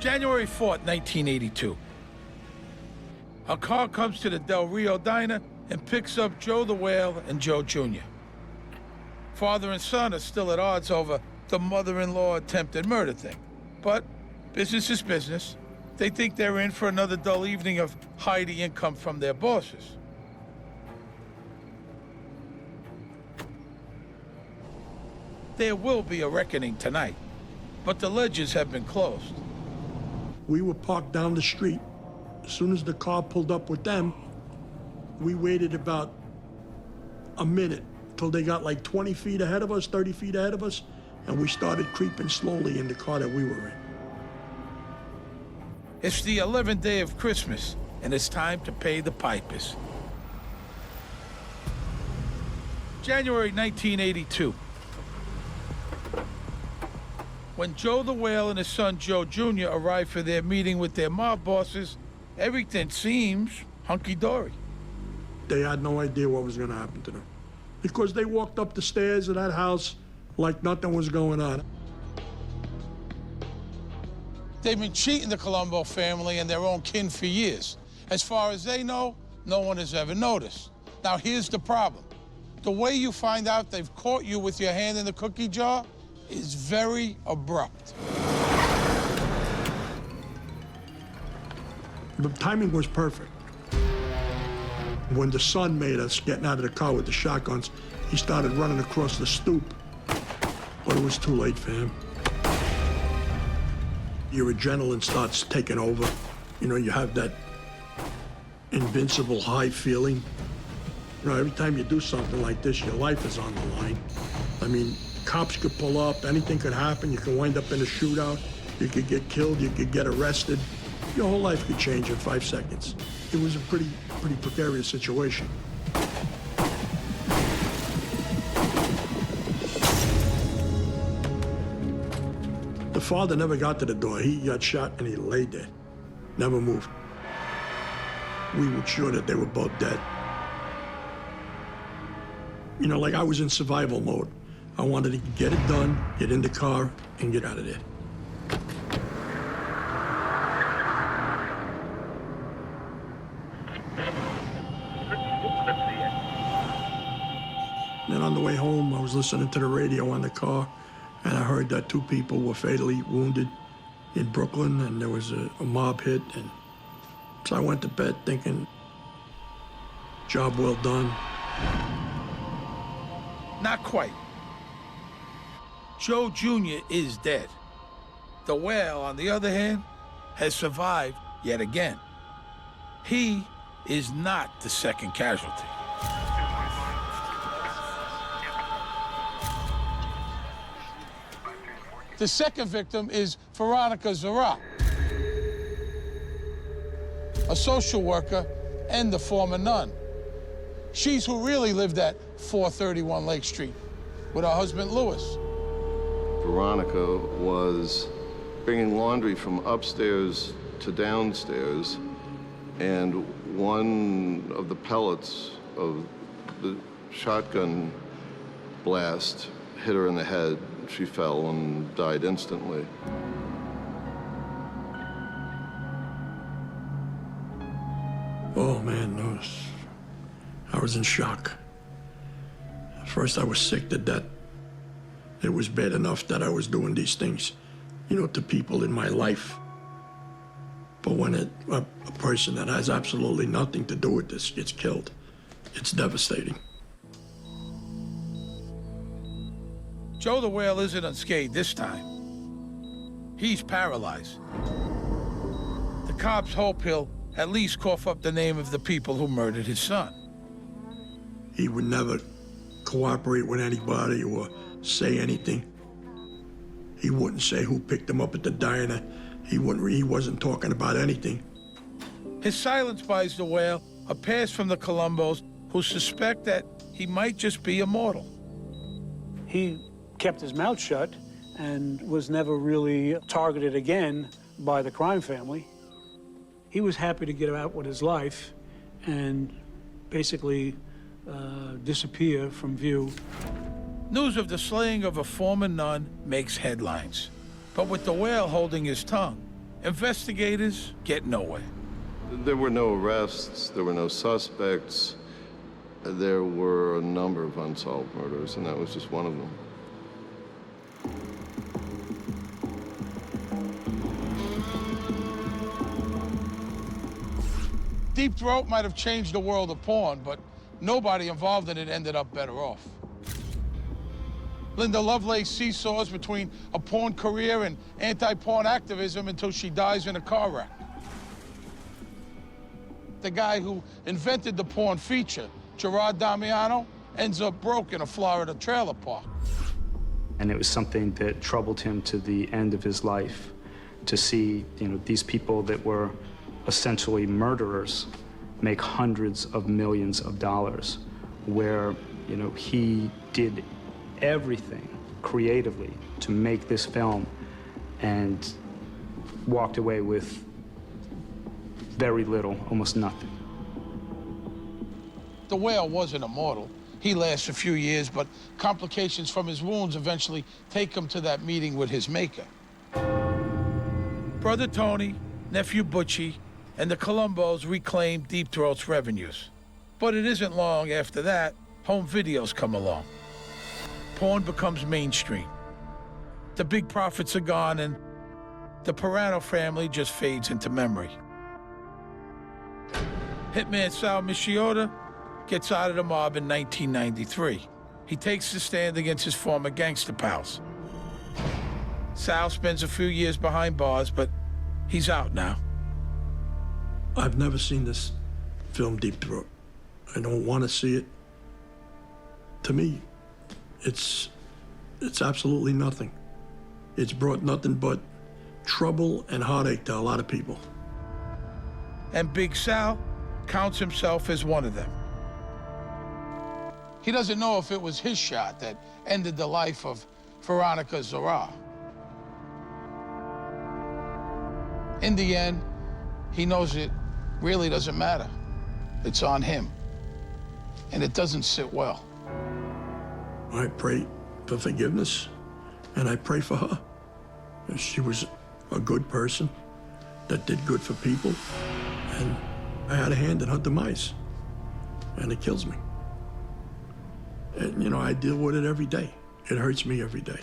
January 4th, 1982. A car comes to the Del Rio Diner and picks up Joe the Whale and Joe Jr. Father and son are still at odds over the mother-in-law attempted murder thing. But business is business. They think they're in for another dull evening of hiding income from their bosses. There will be a reckoning tonight, but the ledgers have been closed. We were parked down the street. As soon as the car pulled up with them, we waited about a minute till they got like 20 feet ahead of us, 30 feet ahead of us, and we started creeping slowly in the car that we were in. It's the 11th day of Christmas, and it's time to pay the pipers. January 1982. When Joe the Whale and his son Joe Jr. arrive for their meeting with their mob bosses, everything seems hunky-dory. They had no idea what was going to happen to them, because they walked up the stairs of that house like nothing was going on. They've been cheating the Colombo family and their own kin for years. As far as they know, no one has ever noticed. Now, here's the problem. The way you find out they've caught you with your hand in the cookie jar is very abrupt. The timing was perfect. When the son made us getting out of the car with the shotguns, he started running across the stoop. But it was too late for him. Your adrenaline starts taking over. You know, you have that invincible high feeling. You know, every time you do something like this, your life is on the line. I mean, cops could pull up, anything could happen. You could wind up in a shootout. You could get killed, you could get arrested. Your whole life could change in 5 seconds. It was a pretty precarious situation. The father never got to the door. He got shot and he laid there, never moved. We were sure that they were both dead. You know, like I was in survival mode. I wanted to get it done, get in the car, and get out of there. Then on the way home, I was listening to the radio on the car, and I heard that 2 people were fatally wounded in Brooklyn, and there was a mob hit. And so I went to bed thinking, job well done. Not quite. Joe Jr. is dead. The whale, on the other hand, has survived yet again. He is not the second casualty. The second victim is Veronica Zara, a social worker and the former nun. She's who really lived at 431 Lake Street with her husband, Louis. Veronica was bringing laundry from upstairs to downstairs, and one of the pellets of the shotgun blast hit her in the head. She fell and died instantly. Oh, man, I was in shock. At first, I was sick to death. It was bad enough that I was doing these things, you know, to people in my life. But when a person that has absolutely nothing to do with this gets killed, it's devastating. Joe the Whale isn't unscathed this time. He's paralyzed. The cops hope he'll at least cough up the name of the people who murdered his son. He would never cooperate with anybody or say anything. He wouldn't say who picked him up at the diner. He wasn't talking about anything. His silence buys the Whale a pass from the Colombos, who suspect that he might just be immortal. He kept his mouth shut and was never really targeted again by the crime family. He was happy to get out with his life and basically disappear from view. News of the slaying of a former nun makes headlines. But with the Whale holding his tongue, investigators get nowhere. There were no arrests, there were no suspects. There were a number of unsolved murders, and that was just one of them. Deep Throat might have changed the world of porn, but nobody involved in it ended up better off. Linda Lovelace seesaws between a porn career and anti-porn activism until she dies in a car wreck. The guy who invented the porn feature, Gerard Damiano, ends up broke in a Florida trailer park. And it was something that troubled him to the end of his life, to see, you know, these people that were essentially murderers make hundreds of millions of dollars, where, you know, he did everything creatively to make this film and walked away with very little, almost nothing. The Whale wasn't immortal. He lasts a few years, but complications from his wounds eventually take him to that meeting with his maker. Brother Tony, nephew Butchie, and the Colombos reclaim Deep Throat's revenues. But it isn't long after that, home videos come along. Porn becomes mainstream. The big profits are gone, and the Peraino family just fades into memory. Hitman Sal Michiota gets out of the mob in 1993. He takes the stand against his former gangster pals. Sal spends a few years behind bars, but he's out now. I've never seen this film, Deep Throat. I don't want to see it. To me, it's absolutely nothing. It's brought nothing but trouble and heartache to a lot of people. And Big Sal counts himself as one of them. He doesn't know if it was his shot that ended the life of Veronica Zara. In the end, he knows it really doesn't matter. It's on him. And it doesn't sit well. I pray for forgiveness, and I pray for her. She was a good person that did good for people, and I had a hand in her demise, and it kills me. And, you know, I deal with it every day. It hurts me every day.